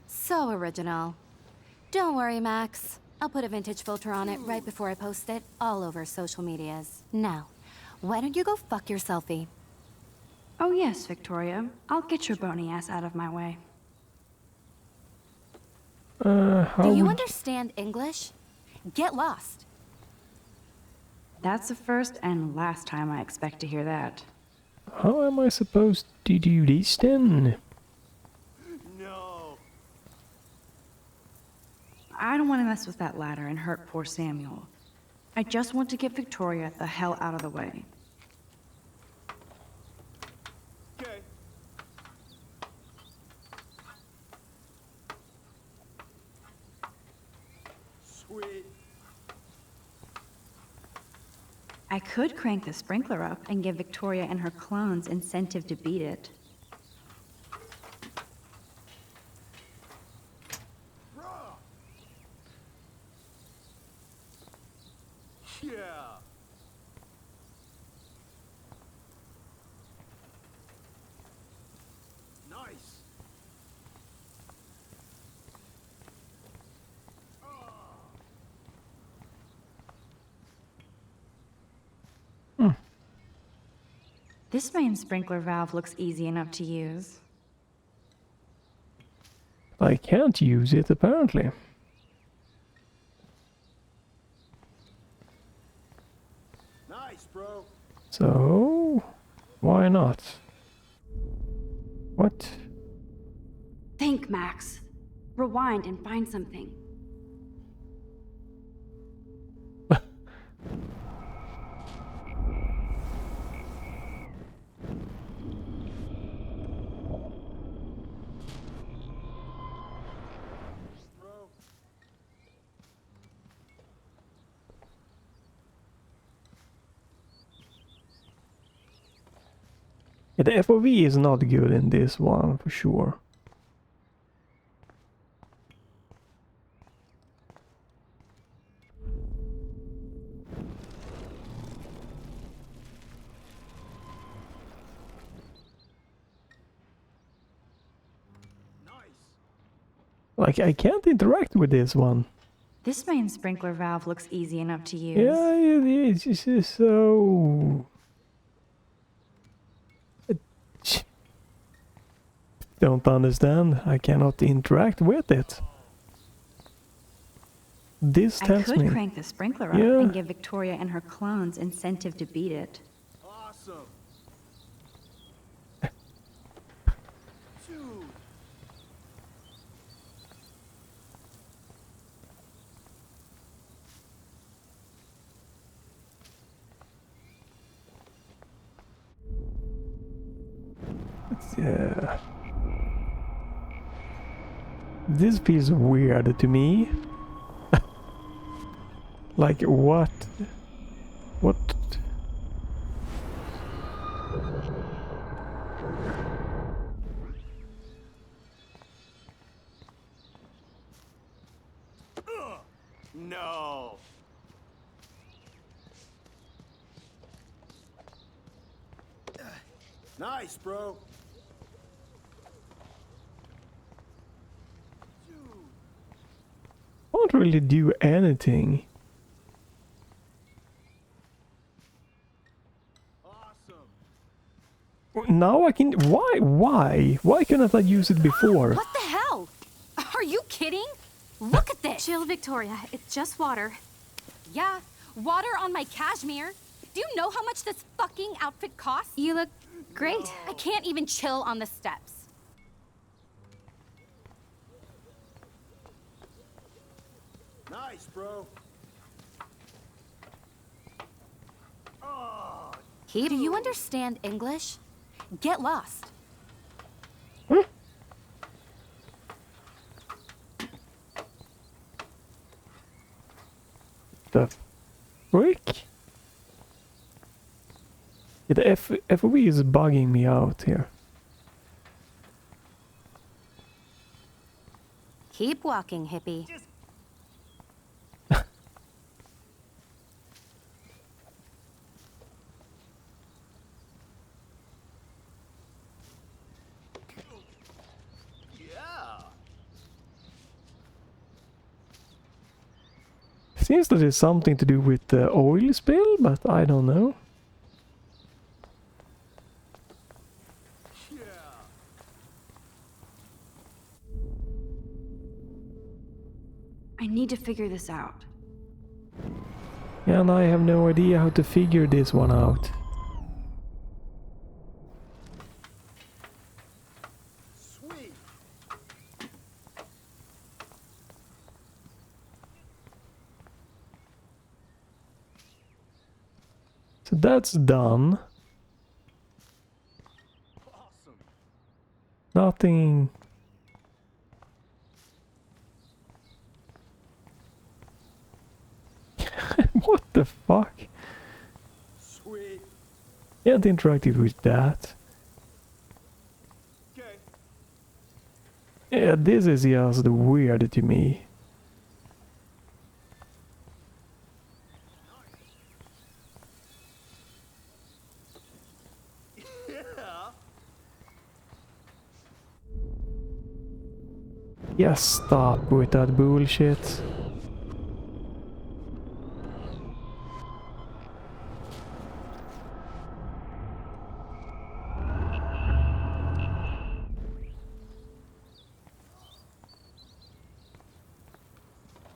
So original. Don't worry, Max. I'll put a vintage filter on it right before I post it all over social medias. Now, why don't you go fuck your selfie? Oh yes, Victoria. I'll get your bony ass out of my way. How Do you would- understand English? Get lost. That's the first and last time I expect to hear that. How am I supposed to do this then? No. I don't want to mess with that ladder and hurt poor Samuel. I just want to get Victoria the hell out of the way. Okay. Sweet. I could crank the sprinkler up and give Victoria and her clones incentive to beat it. Yeah. Nice. This main sprinkler valve looks easy enough to use. I can't use it apparently. Nice, bro. So, why not? What? Think, Max. Rewind and find something. Yeah, the FOV is not good in this one, for sure. Like, I can't interact with this one. This main sprinkler valve looks easy enough to use. Yeah, it is. It's just so... Don't understand. I cannot interact with it. This I tells could me... crank the sprinkler up Yeah. and give Victoria and her clones incentive to beat it. Awesome. Yeah. This feels weird to me. Like, what? What? No. Nice, bro. Can't really do anything. Now I can... Why? Why couldn't I use it before? What the hell? Are you kidding? Look at this! Chill, Victoria. It's just water. Yeah, water on my cashmere. Do you know how much this fucking outfit costs? You look great. I can't even chill on the steps. Nice, bro. Do you understand English? Get lost. The frick? Yeah, the FOV is bugging me out here. Keep walking, hippie. Seems that it's something to do with the oil spill, but I don't know. I need to figure this out. And I have no idea how to figure this one out. Sweet. So that's done. Awesome. Nothing... What the fuck? Sweet. Can't interact with that. Okay. Yeah, this is just weird to me. Just stop with that bullshit.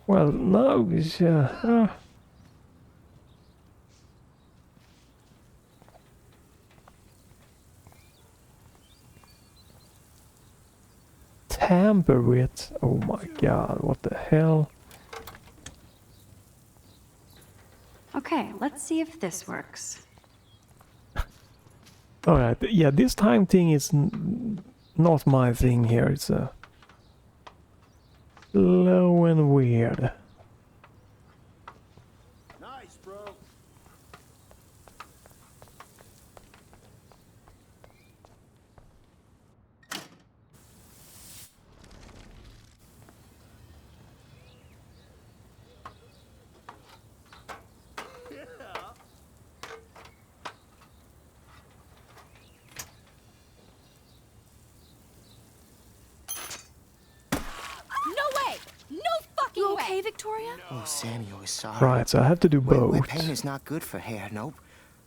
Well, no, it's, tamper with. Oh my god, what the hell? Okay, let's see if this works. Alright, yeah, this time thing is not my thing here. It's low and weird. Nice, bro. okay, Victoria? Oh, Samuel is sorry. Right, so I have to do Wet both. paint is not good for hair, nope.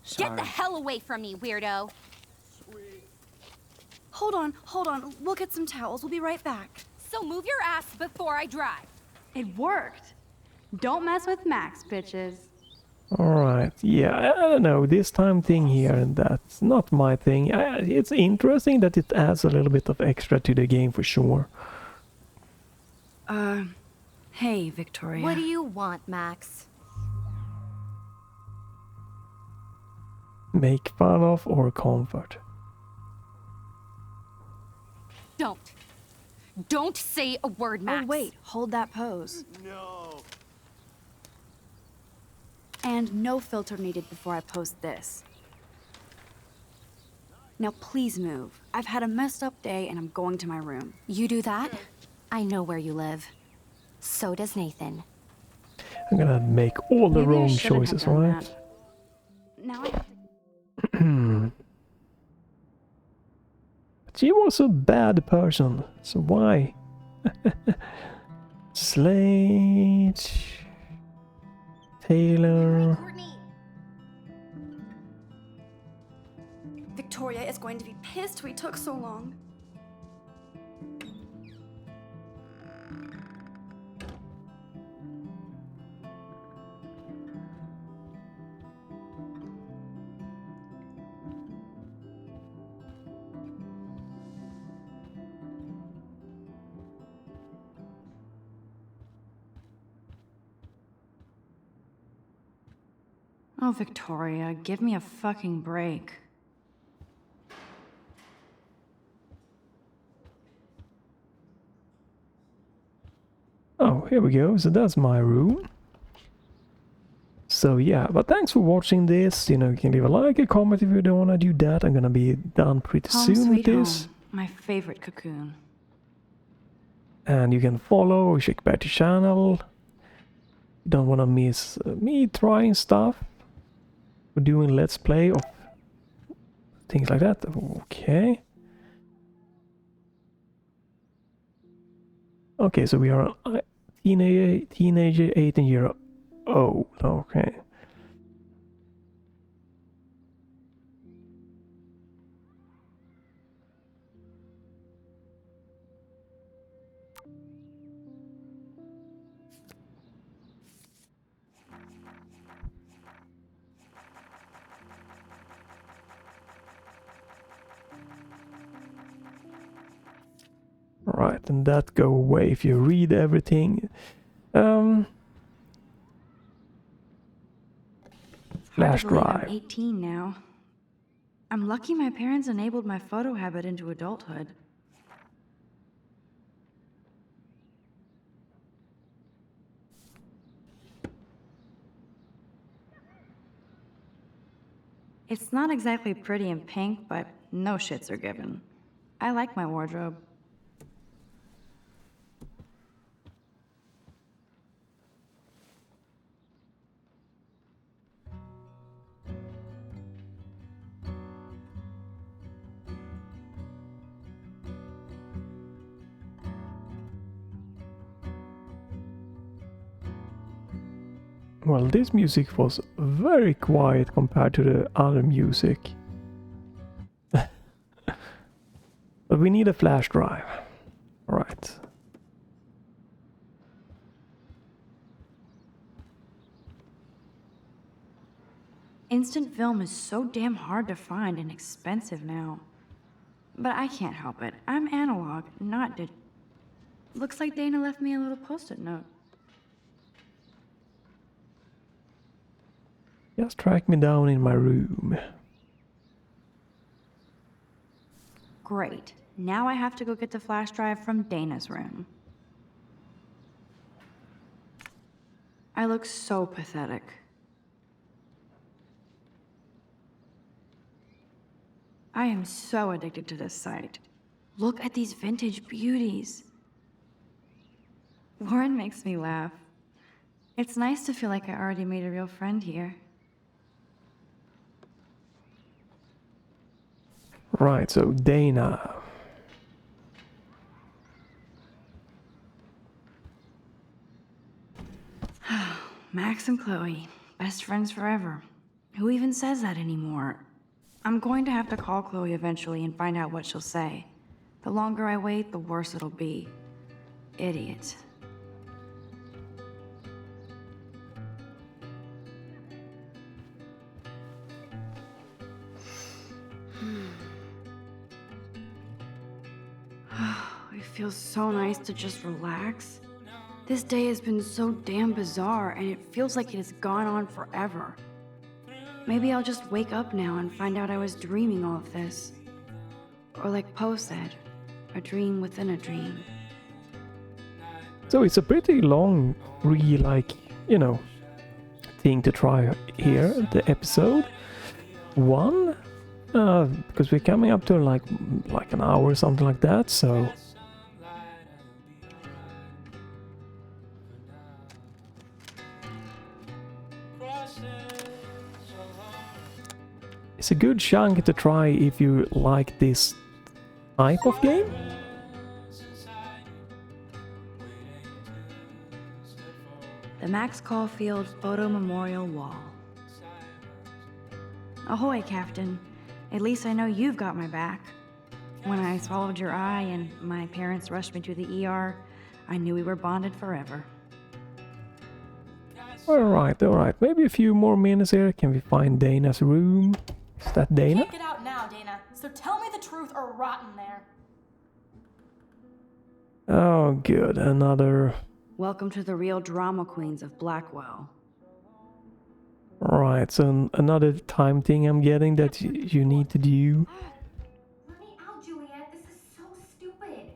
Sorry. Get the hell away from me, weirdo! Hold on. We'll get some towels. We'll be right back. So move your ass before I drive. It worked. Don't mess with Max, bitches. Alright, yeah, I don't know, this time thing here and that's not my thing. It's interesting that it adds a little bit of extra to the game for sure. Hey, Victoria. What do you want, Max? Make fun of or comfort? Don't say a word, Max. Oh, wait. Hold that pose. No. And no filter needed before I post this. Now please move. I've had a messed up day and I'm going to my room. You do that? I know where you live. So does Nathan. I'm gonna make all the Maybe I wrong shouldn't have choices, done right? that. Now I have to... She was a bad person, so why? Slate... Taylor... Victoria is going to be pissed we took so long. Oh, Victoria, give me a fucking break. Oh, here we go, so that's my room. So yeah, but thanks for watching this. You know, you can leave a like, a comment if you don't want to do that. I'm gonna be done pretty Home soon with sweet this. home. My favorite cocoon. And you can follow or check back the channel. You don't want to miss me trying stuff. We're doing let's play of things like that. Okay. Okay, so we are a teenager 18-year-old. Okay. Right, and that go away if you read everything. Flash Hard to believe drive. I'm 18 now. I'm lucky my parents enabled my photo habit into adulthood. It's not exactly pretty and pink, but no shits are given. I like my wardrobe. Well, this music was very quiet compared to the other music. But we need a flash drive. Alright. Instant film is so damn hard to find and expensive now. But I can't help it. I'm analog, not digital. Looks like Dana left me a little post-it note. Just track me down in my room. Great. Now I have to go get the flash drive from Dana's room. I look so pathetic. I am so addicted to this site. Look at these vintage beauties. Warren makes me laugh. It's nice to feel like I already made a real friend here. Right, so Dana. Max and Chloe, best friends forever. Who even says that anymore? I'm going to have to call Chloe eventually and find out what she'll say. The longer I wait, the worse it'll be. Idiot. It feels so nice to just relax. This day has been so damn bizarre, and it feels like it has gone on forever. Maybe I'll just wake up now and find out I was dreaming all of this. Or like Poe said, a dream within a dream. So it's a pretty long, thing to try here, the episode 1. Because we're coming up to like an hour or something like that, so... It's a good chunk to try if you like this type of game. The Max Caulfield Photo Memorial Wall. Ahoy, Captain. At least I know you've got my back. When I swallowed your eye and my parents rushed me to the ER, I knew we were bonded forever. Alright. Maybe a few more minutes here. Can we find Dana's room? Is that Dana? Can't get out now, Dana. So tell me the truth or rot in there. Oh, good. Another... Welcome to the real drama queens of Blackwell. Right, so another time thing I'm getting that you need to do. Let me out, Juliet. This is so stupid.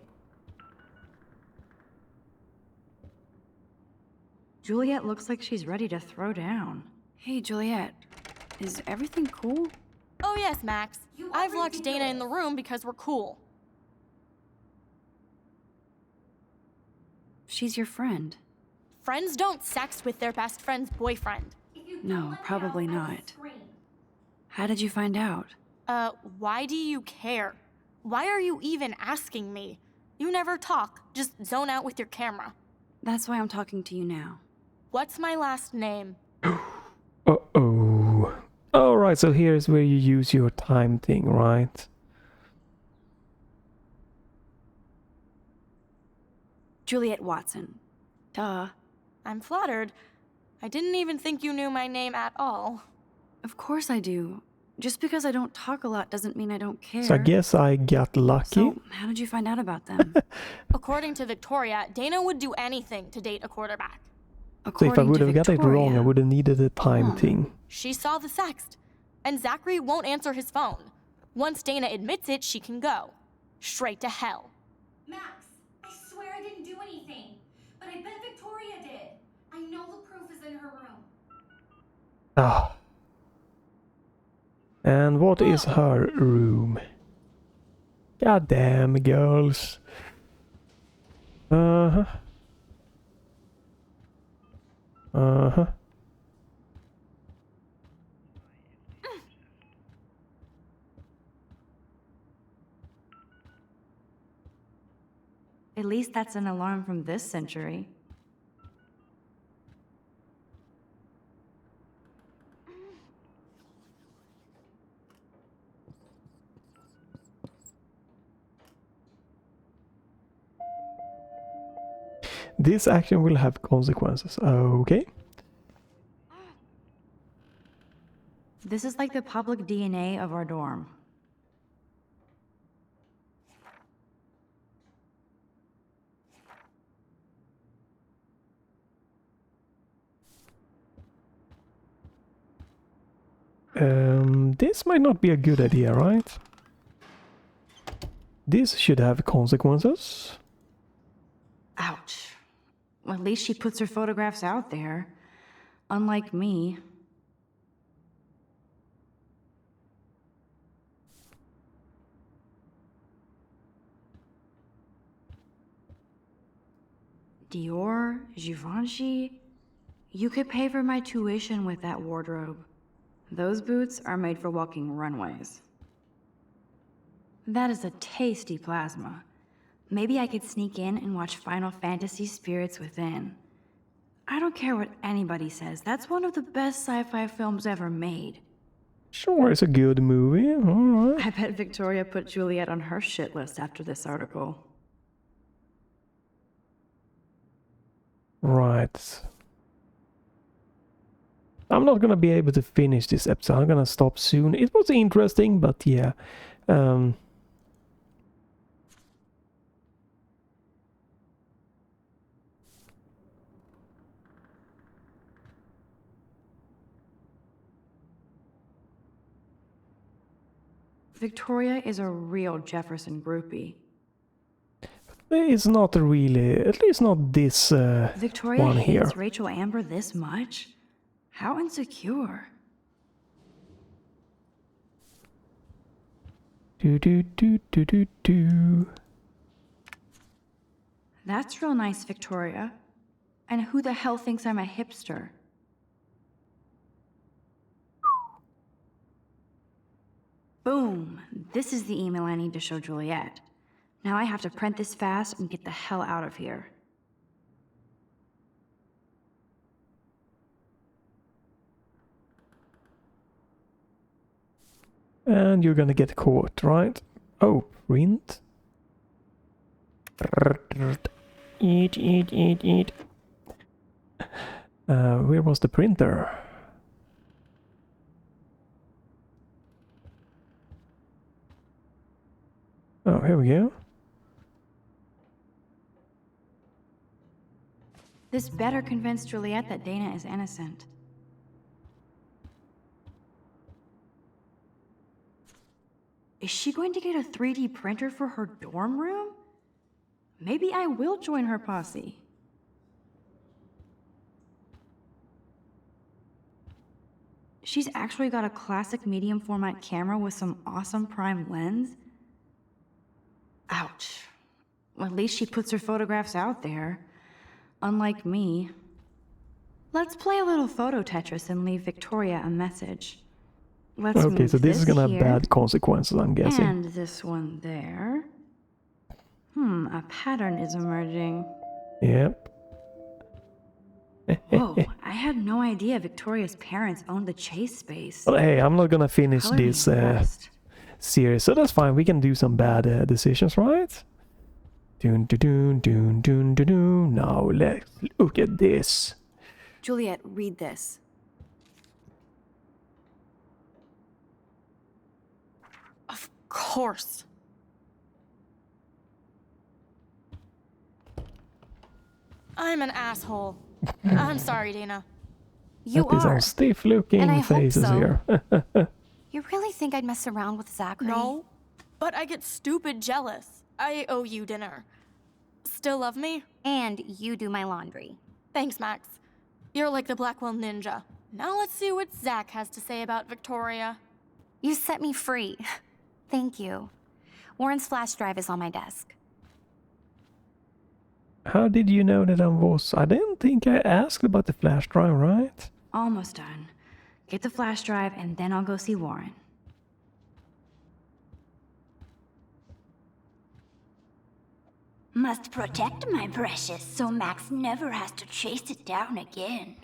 Juliet looks like she's ready to throw down. Hey, Juliet. Is everything cool? Oh yes, Max. I've locked Dana in the room because we're cool. She's your friend. Friends don't sex with their best friend's boyfriend. No, probably not. How did you find out? Why do you care? Why are you even asking me? You never talk, just zone out with your camera. That's why I'm talking to you now. What's my last name? Uh-oh. Alright, so here's where you use your time thing, right? Juliet Watson. Duh. I'm flattered. I didn't even think you knew my name at all. Of course I do. Just because I don't talk a lot doesn't mean I don't care. So I guess I got lucky. So, how did you find out about them? According to Victoria, Dana would do anything to date a quarterback. So if I would have got it wrong, I would have needed a time thing. She saw the sext. And Zachary won't answer his phone. Once Dana admits it, she can go. Straight to hell. Max, I swear I didn't do anything. But I bet Victoria did. I know the proof is in her room. Ah. And what is her room? God damn, girls. Uh-huh. Uh-huh. At least that's an alarm from this century. This action will have consequences. Okay. This is like the public DNA of our dorm. This might not be a good idea, right? This should have consequences. Ouch. Well, at least she puts her photographs out there. Unlike me. Dior, Givenchy. You could pay for my tuition with that wardrobe. Those boots are made for walking runways. That is a tasty plasma. Maybe I could sneak in and watch Final Fantasy Spirits Within. I don't care what anybody says. That's one of the best sci-fi films ever made. Sure, it's a good movie. Alright. I bet Victoria put Juliet on her shit list after this article. Right. I'm not gonna be able to finish this episode. I'm gonna stop soon. It was interesting, but yeah. Victoria is a real Jefferson groupie. It's not really, at least not this Victoria one hates here. Rachel Amber this much? How insecure. Do do do do do do. That's real nice, Victoria. And who the hell thinks I'm a hipster? Boom! This is the email I need to show Juliet. Now I have to print this fast and get the hell out of here. And you're gonna get caught, right? Oh, print. Eat. Where was the printer? Oh, here we go. This better convince Juliet that Dana is innocent. Is she going to get a 3D printer for her dorm room? Maybe I will join her posse. She's actually got a classic medium format camera with some awesome prime lens. Ouch. Well, at least she puts her photographs out there. Unlike me. Let's play a little photo Tetris and leave Victoria a message. Let's Okay, move so this is gonna have here, bad consequences, I'm guessing. and this one there. A pattern is emerging. Yep. Whoa, I had no idea Victoria's parents owned the chase space. But hey, I'm not gonna finish Color me this impressed. series, so that's fine. We can do some bad decisions, right? Doon, doon, doon, doon, doon, doon. Now let's look at this. Juliet, read this. Of course. I'm an asshole. I'm sorry, Dana. You That is are. some stiff looking And I hope faces so. here. You really think I'd mess around with Zachary? No, but I get stupid jealous. I owe you dinner. Still love me? And you do my laundry. Thanks, Max. You're like the Blackwell Ninja. Now let's see what Zach has to say about Victoria. You set me free. Thank you. Warren's flash drive is on my desk. How did you know that I didn't think I asked about the flash drive, right? Almost done. Get the flash drive and then I'll go see Warren. Must protect my precious so Max never has to chase it down again.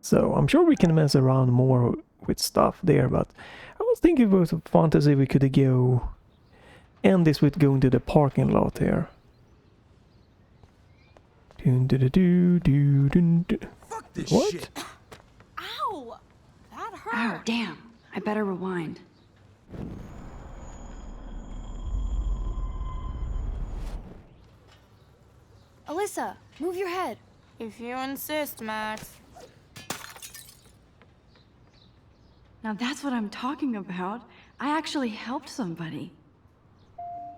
So I'm sure we can mess around more with stuff there, but I was thinking it was fun to see if we could end this with going to the parking lot here. Dun, dun, dun, dun, dun, dun. Fuck this What? shit. Ow! That hurt. Oh, damn. I better rewind. Alyssa, move your head. If you insist, Max. Now that's what I'm talking about. I actually helped somebody.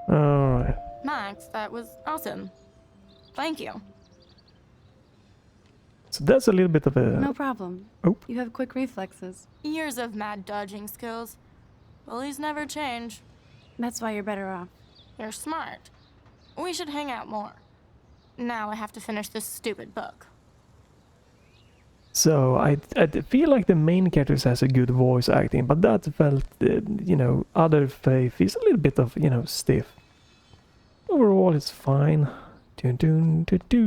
Alright. Max, that was awesome. Thank you. So that's a little bit of a... No problem. Oh. You have quick reflexes. Years of mad dodging skills. Bullies never change. That's why you're better off. You're smart. We should hang out more. Now I have to finish this stupid book. So I feel like the main character has a good voice acting, but that felt, other Faith is a little bit of, stiff. Overall, it's fine.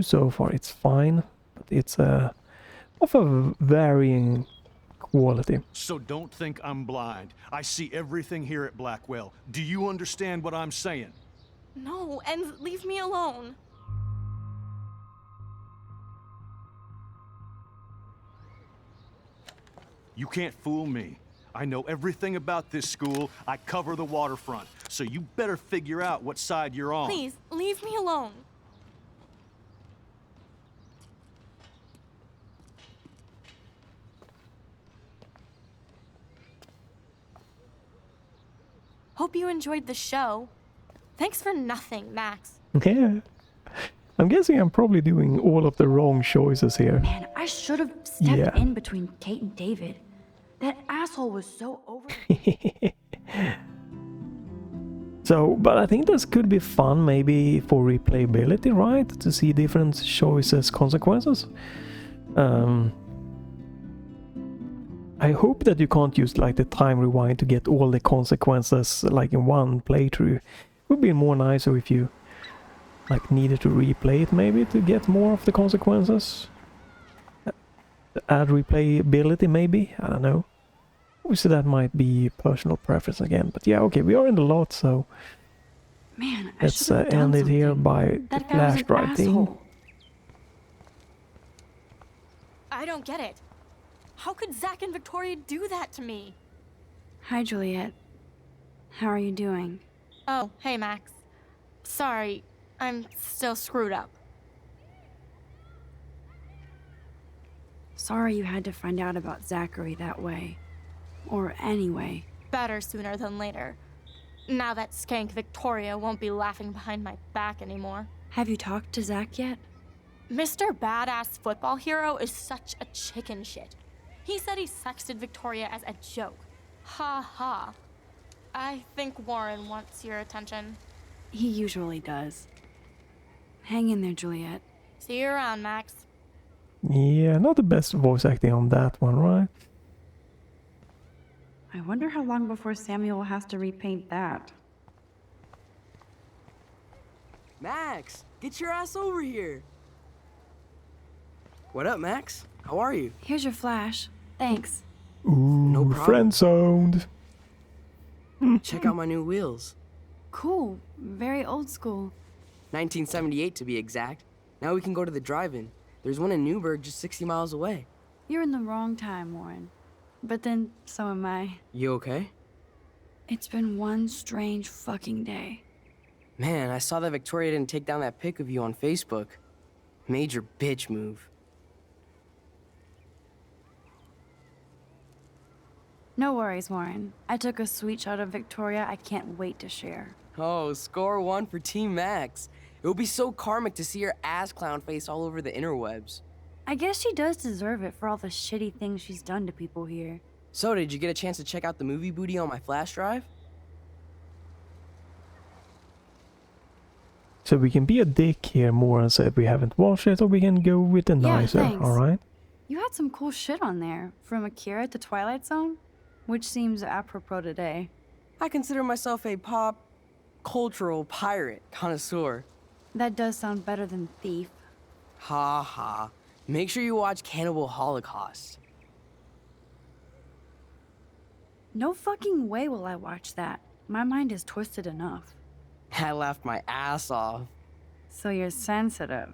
So far, it's fine, but it's of a varying quality. So don't think I'm blind. I see everything here at Blackwell. Do you understand what I'm saying? No, and leave me alone. You can't fool me. I know everything about this school. I cover the waterfront. So you better figure out what side you're on. Please, leave me alone. Hope you enjoyed the show. Thanks for nothing, Max. Yeah. I'm guessing I'm probably doing all of the wrong choices here. Man, I should have stepped in between Kate and David. That asshole was so over. So, but I think this could be fun maybe for replayability, right? To see different choices, consequences. I hope that you can't use like the time rewind to get all the consequences like in one playthrough. It would be more nicer if you like needed to replay it maybe to get more of the consequences. Add replayability maybe, I don't know. Obviously that might be personal preference again, but yeah, okay, we are in the lot, so Man, let's end it here by the flash drive thing. I don't get it. How could Zach and Victoria do that to me? Hi, Juliet. How are you doing? Oh, hey, Max. Sorry, I'm still screwed up. Sorry you had to find out about Zachary that way. Or anyway. Better sooner than later. Now that skank Victoria won't be laughing behind my back anymore. Have you talked to Zach yet? Mr. Badass Football Hero is such a chicken shit. He said he sexted Victoria as a joke. Ha ha. I think Warren wants your attention. He usually does. Hang in there, Juliet. See you around, Max. Yeah, not the best voice acting on that one, right? I wonder how long before Samuel has to repaint that. Max, get your ass over here. What up, Max? How are you? Here's your flash. Thanks. Ooh, no problem. friend-zoned. Check out my new wheels. Cool. Very old school. 1978 to be exact. Now we can go to the drive-in. There's one in Newburgh just 60 miles away. You're in the wrong time, Warren. But then, so am I. You okay? It's been one strange fucking day. Man, I saw that Victoria didn't take down that pic of you on Facebook. Major bitch move. No worries, Warren. I took a sweet shot of Victoria I can't wait to share. Oh, score one for Team Max. It would be so karmic to see her ass clown face all over the interwebs. I guess she does deserve it for all the shitty things she's done to people here. So, did you get a chance to check out the movie booty on my flash drive? So we can be a dick here more and say we haven't watched it, or we can go with the nicer, alright? You had some cool shit on there, from Akira to Twilight Zone, which seems apropos today. I consider myself a pop cultural pirate connoisseur. That does sound better than thief. Ha ha. Make sure you watch Cannibal Holocaust. No fucking way will I watch that. My mind is twisted enough. I laughed my ass off. So you're sensitive.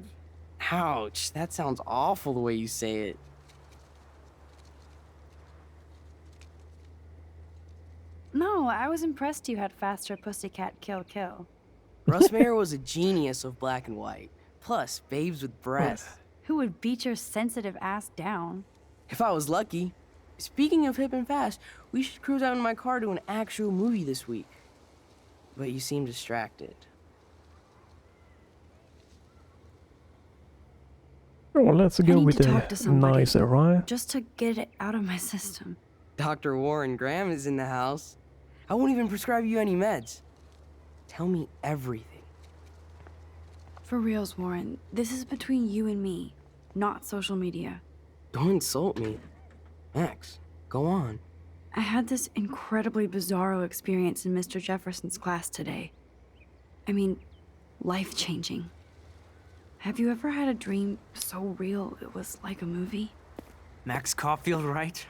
Ouch, that sounds awful the way you say it. No, I was impressed you had faster pussycat kill. Russ Meyer was a genius of black and white. Plus, babes with breasts. Who would beat your sensitive ass down? If I was lucky. Speaking of hip and fast, we should cruise out in my car to an actual movie this week. But you seem distracted. Oh, let's go with the nicer, right? Just to get it out of my system. Dr. Warren Graham is in the house. I won't even prescribe you any meds. Tell me everything. For reals, Warren, this is between you and me, not social media. Don't insult me. Max, go on. I had this incredibly bizarro experience in Mr. Jefferson's class today. I mean, life-changing. Have you ever had a dream so real it was like a movie? Max Caulfield, right?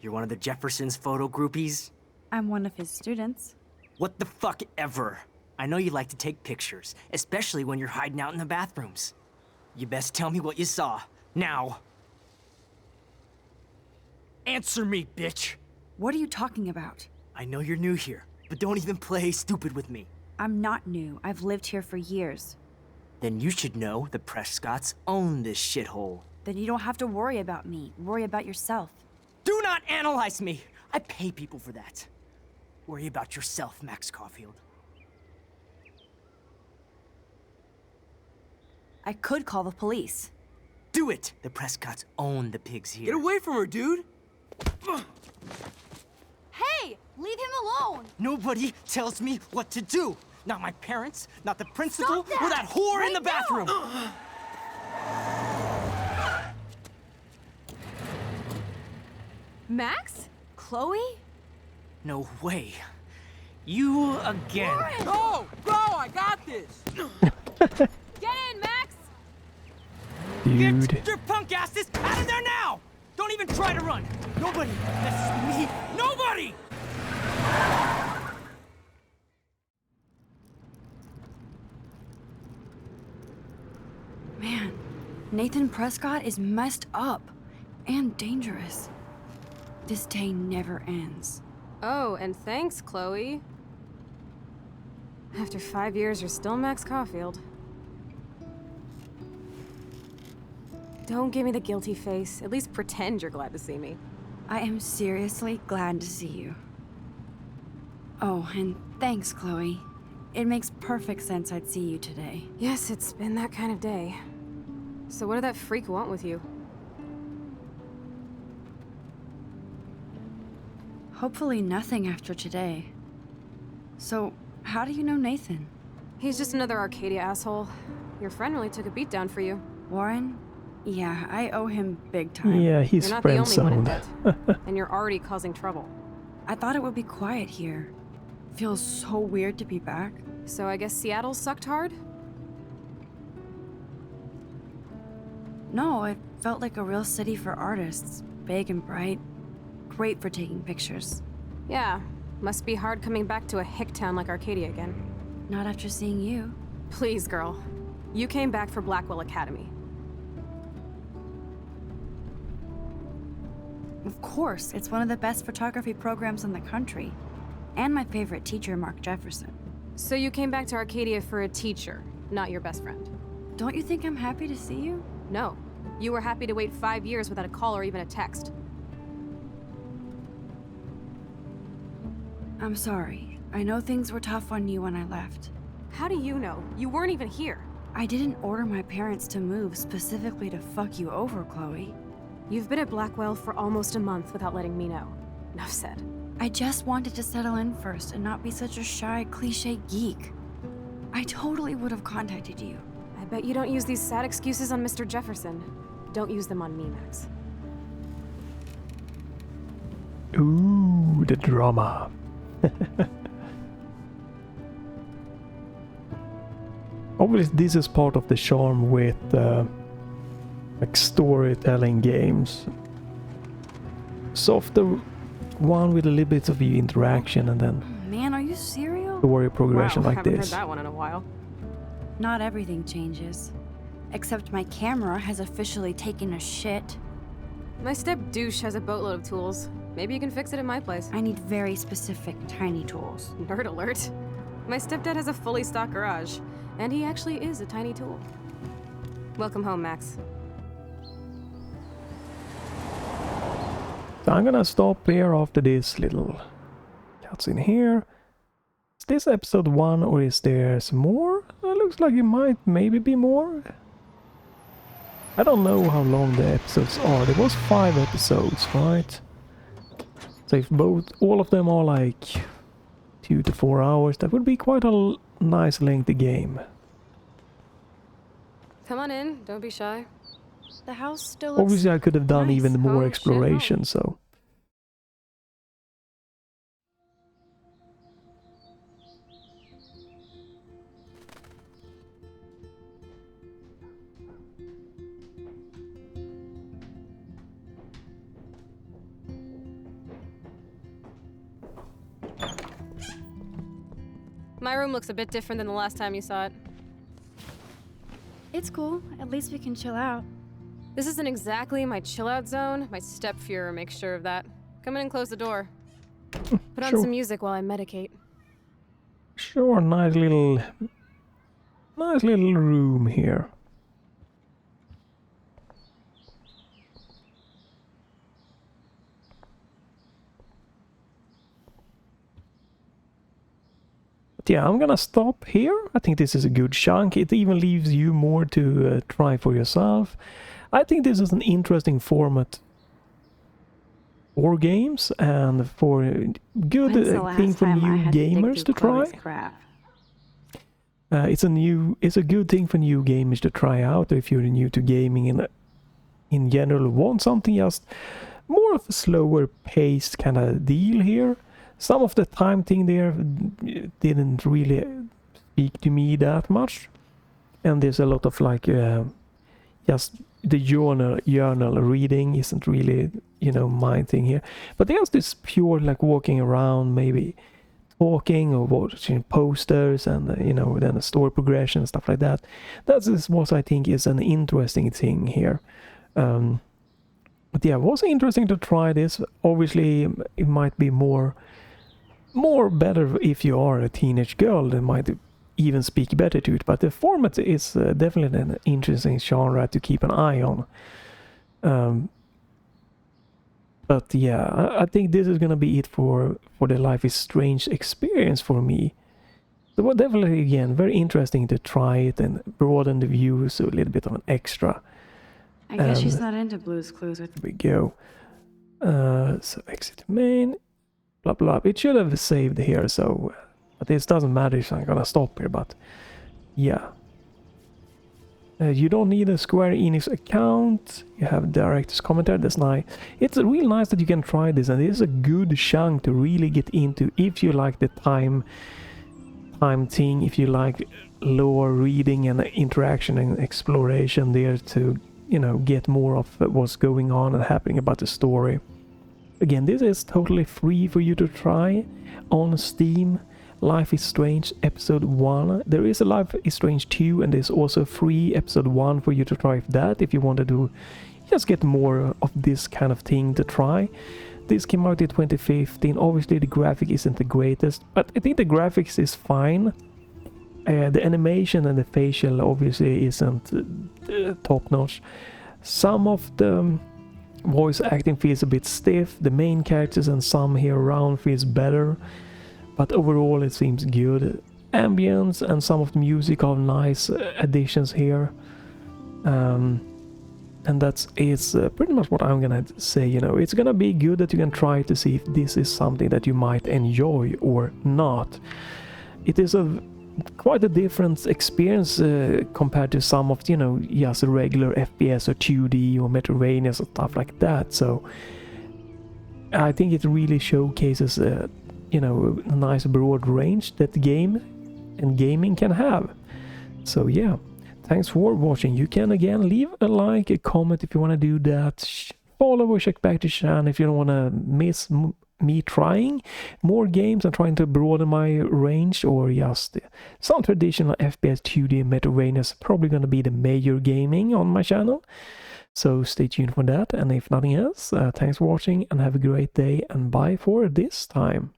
You're one of the Jefferson's photo groupies? I'm one of his students. What the fuck ever? I know you like to take pictures, especially when you're hiding out in the bathrooms. You best tell me what you saw, now. Answer me, bitch! What are you talking about? I know you're new here, but don't even play stupid with me. I'm not new. I've lived here for years. Then you should know the Prescotts own this shithole. Then you don't have to worry about me. Worry about yourself. Do not analyze me! I pay people for that. Worry about yourself, Max Caulfield. I could call the police. Do it! The Prescotts own the pigs here. Get away from her, dude! Hey! Leave him alone! Nobody tells me what to do! Not my parents, not the principal, or that whore in the bathroom! Max? Chloe? No way. You again. Go! Go! I got this! Get in, Max! Dude. Get your punk asses out of there now! Don't even try to run! Nobody messes with me! Nobody! Man, Nathan Prescott is messed up and dangerous. This day never ends. Oh, and thanks, Chloe. After 5 years, you're still Max Caulfield. Don't give me the guilty face. At least pretend you're glad to see me. I am seriously glad to see you. Oh, and thanks, Chloe. It makes perfect sense I'd see you today. Yes, it's been that kind of day. So what did that freak want with you? Hopefully nothing after today. So, how do you know Nathan? He's just another Arcadia asshole. Your friend really took a beat down for you. Warren? Yeah, I owe him big time. Yeah, he's You're not the only one in friend-zoned. it. And you're already causing trouble. I thought it would be quiet here. Feels so weird to be back. So I guess Seattle sucked hard? No, it felt like a real city for artists. Big and bright. Great for taking pictures. Yeah, must be hard coming back to a hick town like Arcadia again. Not after seeing you. Please, girl. You came back for Blackwell Academy. Of course, it's one of the best photography programs in the country. And my favorite teacher, Mark Jefferson. So you came back to Arcadia for a teacher, not your best friend. Don't you think I'm happy to see you? No. You were happy to wait 5 years without a call or even a text. I'm sorry. I know things were tough on you when I left. How do you know? You weren't even here. I didn't order my parents to move specifically to fuck you over, Chloe. You've been at Blackwell for almost a month without letting me know. Enough said. I just wanted to settle in first and not be such a shy, cliche geek. I totally would have contacted you. I bet you don't use these sad excuses on Mr. Jefferson. Don't use them on me, Max. Ooh, the drama. Obviously, this is part of the charm with like storytelling games. Softer one with a little bit of the interaction and then Man, are you serial? story progression Wow, like haven't this. heard that one in a while. Not everything changes. Except my camera has officially taken a shit. My step douche has a boatload of tools. Maybe you can fix it at my place. I need very specific, tiny tools. Nerd alert. My stepdad has a fully stocked garage, and he actually is a tiny tool. Welcome home, Max. So I'm gonna stop here after this little cutscene here. Is this episode 1 or is there some more? It looks like it might maybe be more. I don't know how long the episodes are. There was 5 episodes, right? So if all of them are like 2 to 4 hours, that would be quite a nice lengthy game. Come on in, don't be shy. The house still looks Obviously I could have done nice. even more Home, exploration, so... My room looks a bit different than the last time you saw it. It's cool. At least we can chill out. This isn't exactly my chill-out zone. My step-Fuhrer makes sure of that. Come in and close the door. Put on Sure. some music while I medicate. Sure, nice little room here. But yeah, I'm gonna stop here. I think this is a good chunk. It even leaves you more to try for yourself. I think this is an interesting format for games and for good thing for new gamers to try. It's a good thing for new gamers to try out if you're new to gaming and in general want something just more of a slower paced kind of deal here. Some of the time thing there didn't really speak to me that much, and there's a lot of like just the journal reading isn't really, you know, my thing here. But there's this pure like walking around, maybe talking or watching posters and you know, then a story progression and stuff like that. That is what I think is an interesting thing here. But yeah, it was interesting to try this. Obviously it might be more better if you are a teenage girl. That might even speak better to it, but the format is definitely an interesting genre to keep an eye on. But yeah, I think this is gonna be it for the Life is Strange experience for me. So well, definitely again very interesting to try it and broaden the view, so a little bit of an extra. I guess she's not into Blue's Clues with. Here we go. So exit main, blah blah. It should have saved here, so but this doesn't matter if I'm gonna stop here. But yeah, you don't need a Square Enix account. You have director's commentary. That's nice. It's real nice that you can try this, and it is a good chunk to really get into if you like the time thing. If you like lore reading and interaction and exploration there to, you know, get more of what's going on and happening about the story. Again, this is totally free for you to try on Steam. Life is Strange episode 1. There is a Life is Strange 2 and there's also free episode 1 for you to try that if you wanted to just get more of this kind of thing to try. This came out in 2015. Obviously the graphic isn't the greatest, but I think the graphics is fine. The animation and the facial obviously isn't top notch. Some of the voice acting feels a bit stiff. The main characters and some here around feels better. But overall it seems good. Ambience and some of the music are nice additions here. And that's pretty much what I'm gonna say, you know. It's gonna be good that you can try to see if this is something that you might enjoy or not. It is quite a different experience compared to some of, you know, just a regular FPS or 2D or Metroidvania or stuff like that. So I think it really showcases you know, a nice broad range that the game and gaming can have. So yeah, thanks for watching. You can again leave a like, a comment if you want to do that. Follow or check back the channel if you don't want to miss me trying more games and trying to broaden my range, or just some traditional FPS 2D and Metroidvania is probably going to be the major gaming on my channel. So stay tuned for that, and if nothing else, thanks for watching and have a great day, and bye for this time.